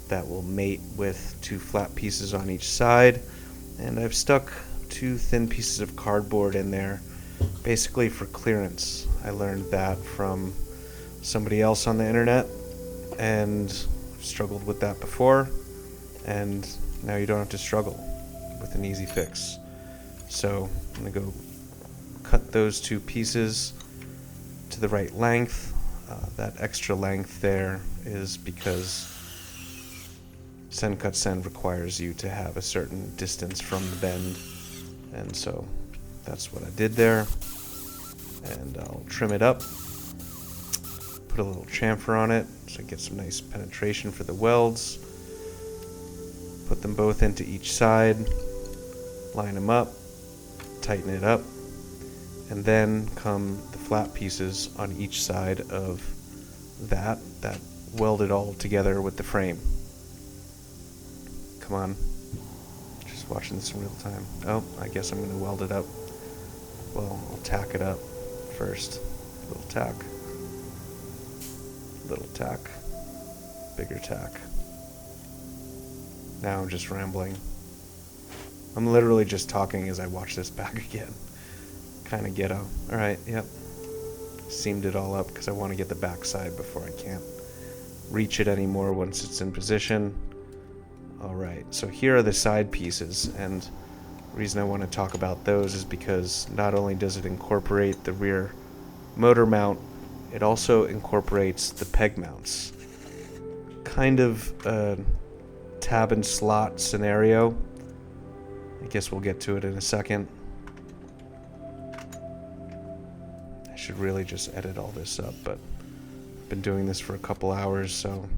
that will mate with two flat pieces on each side, and I've stuck two thin pieces of cardboard in there basically for clearance. I learned that from somebody else on the internet and struggled with that before, and now you don't have to struggle with an easy fix. So I'm going to go cut those two pieces to the right length. That extra length there is because Send Cut Send requires you to have a certain distance from the bend, and so that's what I did there. And I'll trim it up, put a little chamfer on it so I get some nice penetration for the welds. Put them both into each side, line them up, tighten it up, and then come the flat pieces on each side of that weld it all together with the frame. Come on, just watching this in real time. Oh, I guess I'm going to weld it up. Well, I'll tack it up first. Little tack, bigger tack. Now I'm just rambling. I'm literally just talking as I watch this back again. Kind of ghetto. Alright, yep. Seamed it all up because I want to get the back side before I can't reach it anymore once it's in position. Alright, so here are the side pieces, and the reason I want to talk about those is because not only does it incorporate the rear motor mount, it also incorporates the peg mounts. Kind of a tab and slot scenario. I guess we'll get to it in a second. I should really just edit all this up, but I've been doing this for a couple hours, so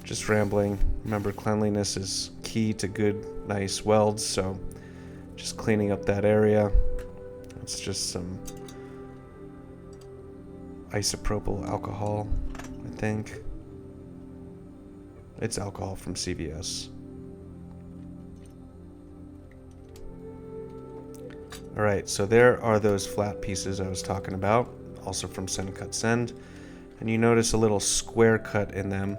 just rambling. Remember, cleanliness is key to good, nice welds, so just cleaning up that area. It's just some isopropyl alcohol, I think. It's alcohol from CVS. Alright, so there are those flat pieces I was talking about, also from Send Cut Send. And you notice a little square cut in them.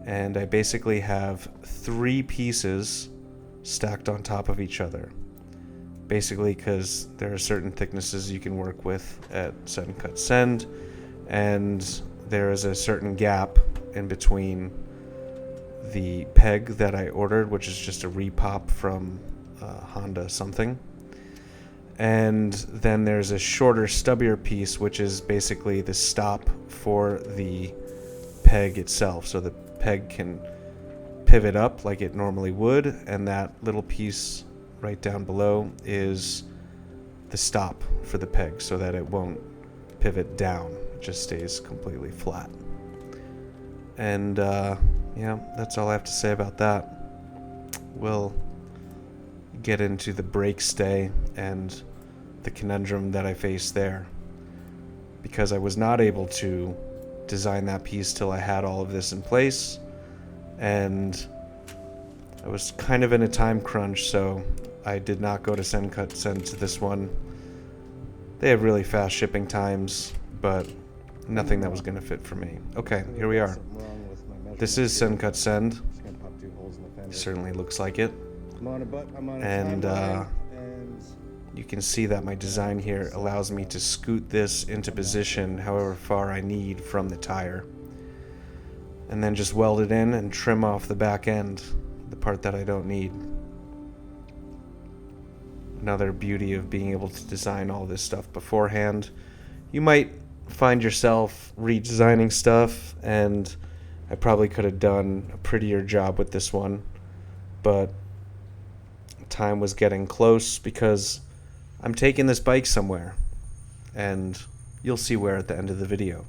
And I basically have 3 pieces stacked on top of each other. Basically because there are certain thicknesses you can work with at Send Cut Send, and there is a certain gap in between the peg that I ordered, which is just a repop from Honda something, and then there's a shorter, stubbier piece, which is basically the stop for the peg itself, so the peg can pivot up like it normally would, and that little piece right down below is the stop for the peg so that it won't pivot down, it just stays completely flat. And yeah, that's all I have to say about that. We'll get into the brake stay and the conundrum that I faced there, because I was not able to design that piece till I had all of this in place, and I was kind of in a time crunch, so I did not go to send to this one. They have really fast shipping times, but nothing that was going to fit for me. Okay, here we are. This is send. Certainly looks like it. And you can see that my design here allows me to scoot this into position however far I need from the tire, and then just weld it in and trim off the back end, the part that I don't need. Another beauty of being able to design all this stuff beforehand. You might find yourself redesigning stuff, and I probably could have done a prettier job with this one, but time was getting close because I'm taking this bike somewhere, and you'll see where at the end of the video.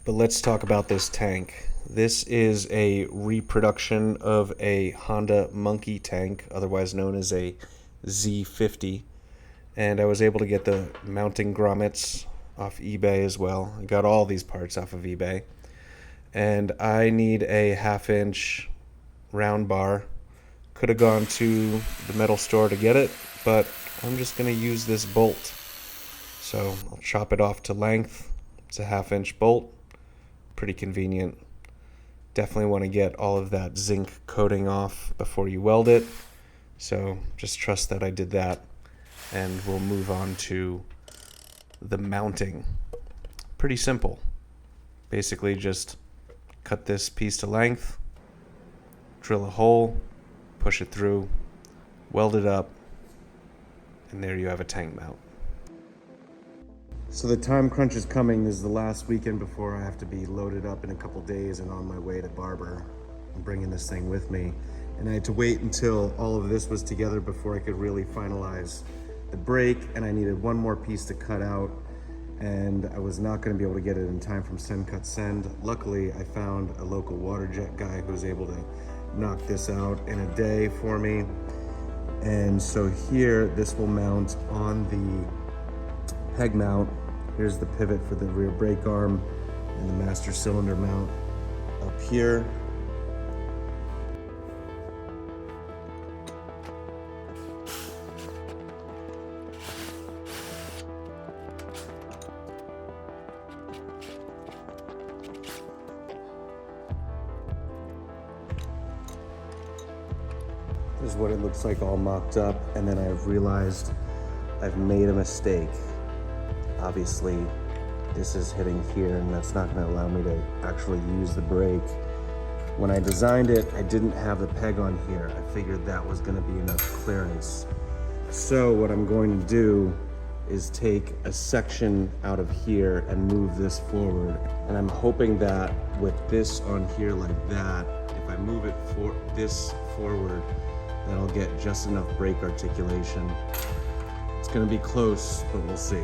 But let's talk about this tank. This is a reproduction of a Honda Monkey tank, otherwise known as a Z50, and I was able to get the mounting grommets off eBay as well. I got all these parts off of eBay, and I need a 1/2-inch round bar. Could have gone to the metal store to get it, but I'm just going to use this bolt. So I'll chop it off to length. It's a 1/2-inch bolt. Pretty convenient. Definitely want to get all of that zinc coating off before you weld it. So just trust that I did that, and we'll move on to the mounting. Pretty simple. Basically just cut this piece to length, drill a hole, push it through, weld it up, and there you have a tank mount. So the time crunch is coming. This is the last weekend before I have to be loaded up in a couple days and on my way to Barber. I'm bringing this thing with me, and I had to wait until all of this was together before I could really finalize the brake, and I needed one more piece to cut out, and I was not going to be able to get it in time from Send. Luckily, I found a local water jet guy who was able to knock this out in a day for me. And so here, this will mount on the peg mount. Here's the pivot for the rear brake arm and the master cylinder mount up here. This is what it looks like all mocked up, and then I've realized I've made a mistake. Obviously, this is hitting here, and that's not going to allow me to actually use the brake. When I designed it, I didn't have the peg on here. I figured that was going to be enough clearance. So what I'm going to do is take a section out of here and move this forward. And I'm hoping that with this on here like that, if I move it this forward, that I'll get just enough brake articulation. It's gonna be close, but we'll see.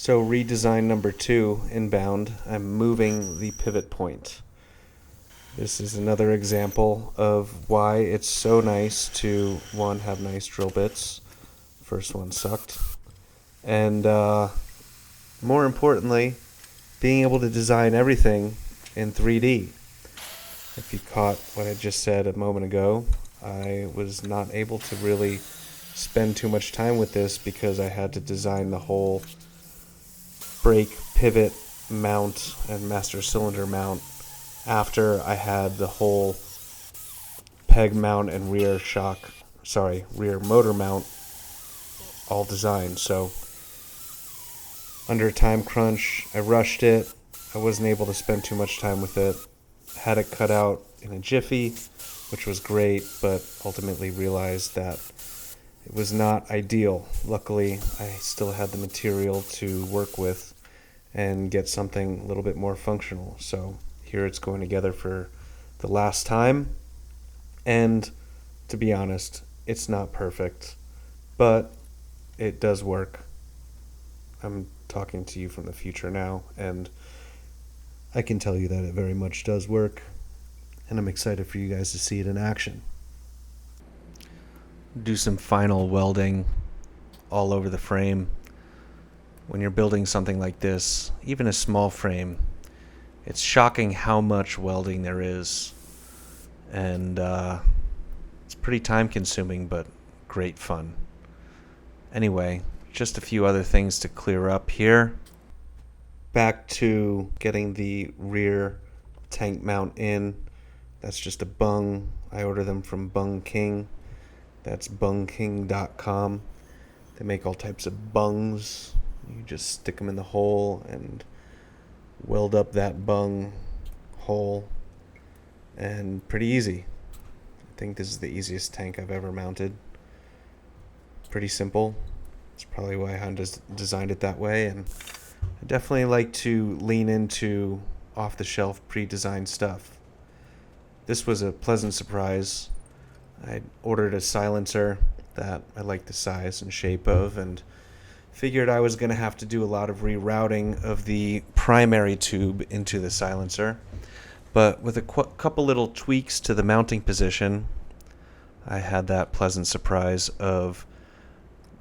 So redesign number 2 inbound, I'm moving the pivot point. This is another example of why it's so nice to, one, have nice drill bits. First one sucked. And more importantly, being able to design everything in 3D. If you caught what I just said a moment ago, I was not able to really spend too much time with this because I had to design the whole brake pivot mount and master cylinder mount after I had the whole peg mount and rear motor mount all designed. So under a time crunch, I rushed it. I wasn't able to spend too much time with it. Had it cut out in a jiffy, which was great, but ultimately realized that it was not ideal. Luckily, I still had the material to work with and get something a little bit more functional. So here it's going together for the last time. And to be honest, it's not perfect, but it does work. I'm talking to you from the future now, and I can tell you that it very much does work, and I'm excited for you guys to see it in action. Do some final welding all over the frame. When you're building something like this, even a small frame, it's shocking how much welding there is, and it's pretty time consuming but great fun. Anyway, just a few other things to clear up here. Back to getting the rear tank mount in. That's just a bung. I order them from Bung King. That's bungking.com. They make all types of bungs. You just stick them in the hole and weld up that bung hole. And pretty easy. I think this is the easiest tank I've ever mounted. Pretty simple. It's probably why Honda's designed it that way, and I definitely like to lean into off-the-shelf pre-designed stuff. This was a pleasant surprise. I ordered a silencer that I liked the size and shape of, and figured I was going to have to do a lot of rerouting of the primary tube into the silencer. But with a couple little tweaks to the mounting position, I had that pleasant surprise of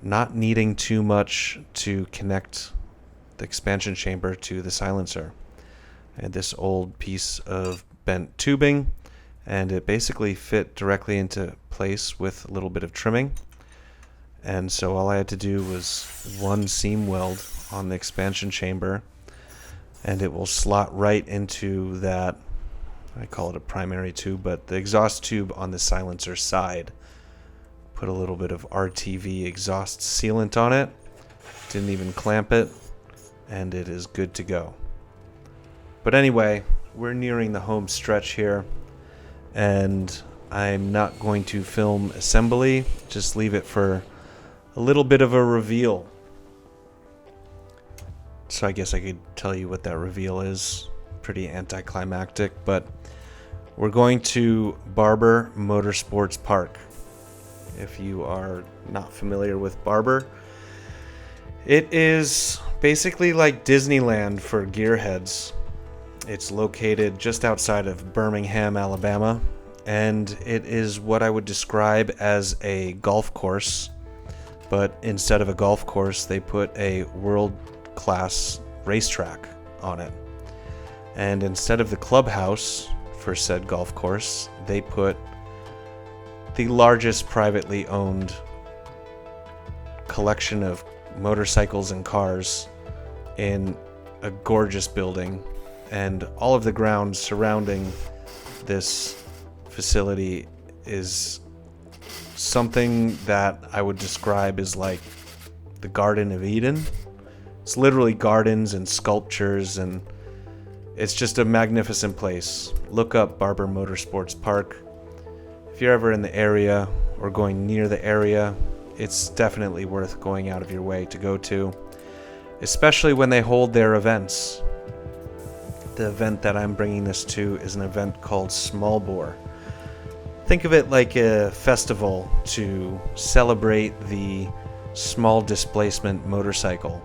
not needing too much to connect the expansion chamber to the silencer. I had this old piece of bent tubing, and it basically fit directly into place with a little bit of trimming. And so all I had to do was one seam weld on the expansion chamber, and it will slot right into that, I call it a primary tube, but the exhaust tube on the silencer side. Put a little bit of RTV exhaust sealant on it, didn't even clamp it, and it is good to go. But anyway, we're nearing the home stretch here, and I'm not going to film assembly, just leave it for a little bit of a reveal. So I guess I could tell you what that reveal is. Pretty anticlimactic, but we're going to Barber Motorsports Park. If you are not familiar with Barber, it is basically like Disneyland for gearheads. It's located just outside of Birmingham, Alabama, and it is what I would describe as a golf course, but instead of a golf course, they put a world-class racetrack on it. And instead of the clubhouse for said golf course, they put the largest privately owned collection of motorcycles and cars in a gorgeous building, and all of the grounds surrounding this facility is something that I would describe as like the Garden of Eden. It's literally gardens and sculptures, and it's just a magnificent place. Look up Barber Motorsports Park. If you're ever in the area or going near the area, it's definitely worth going out of your way to go to, especially when they hold their events. The event that I'm bringing this to is an event called Small Bore. Think of it like a festival to celebrate the small displacement motorcycle.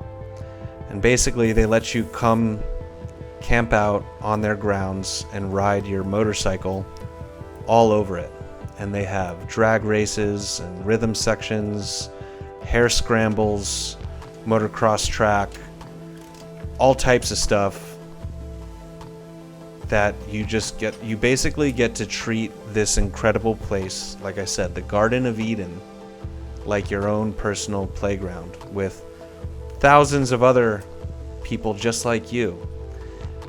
And basically they let you come camp out on their grounds and ride your motorcycle all over it. And they have drag races and rhythm sections, hare scrambles, motocross track, all types of stuff that you basically get to treat this incredible place, like I said, the Garden of Eden, like your own personal playground with thousands of other people just like you.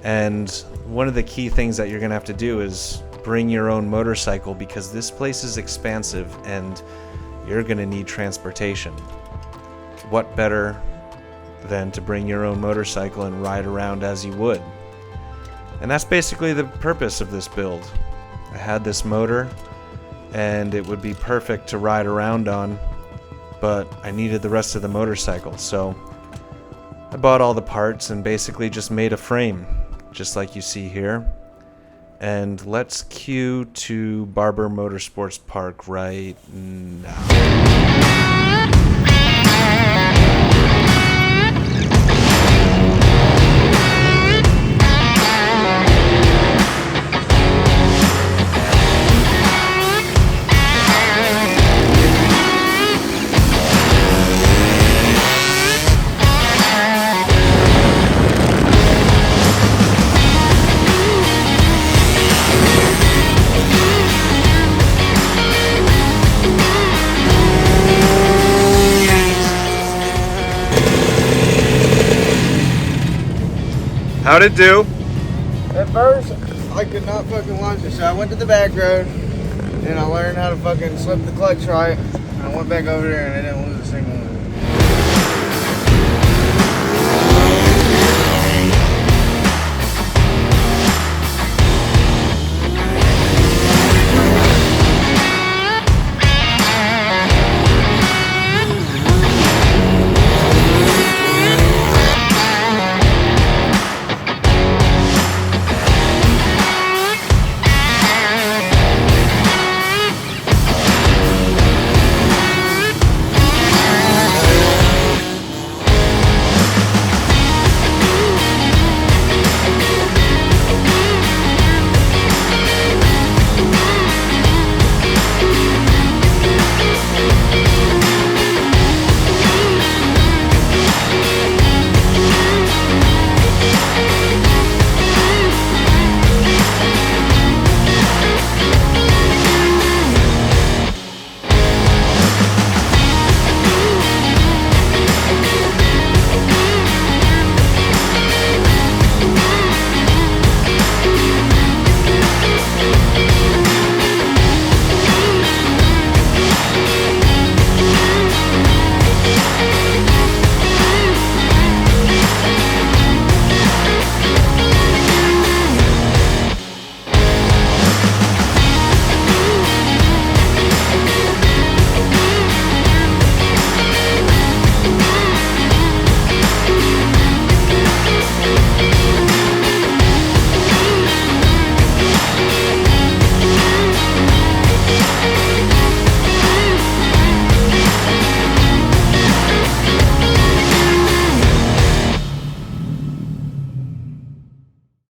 And one of the key things that you're gonna have to do is bring your own motorcycle, because this place is expansive and you're gonna need transportation. What better than to bring your own motorcycle and ride around as you would? And that's basically the purpose of this build. I had this motor and it would be perfect to ride around on, but I needed the rest of the motorcycle, so I bought all the parts and basically just made a frame, just like you see here. And let's cue to Barber Motorsports Park right now. How'd it do? At first, I could not fucking launch it, so I went to the back road, and I learned how to fucking slip the clutch right, and I went back over there, and I didn't lose a single one.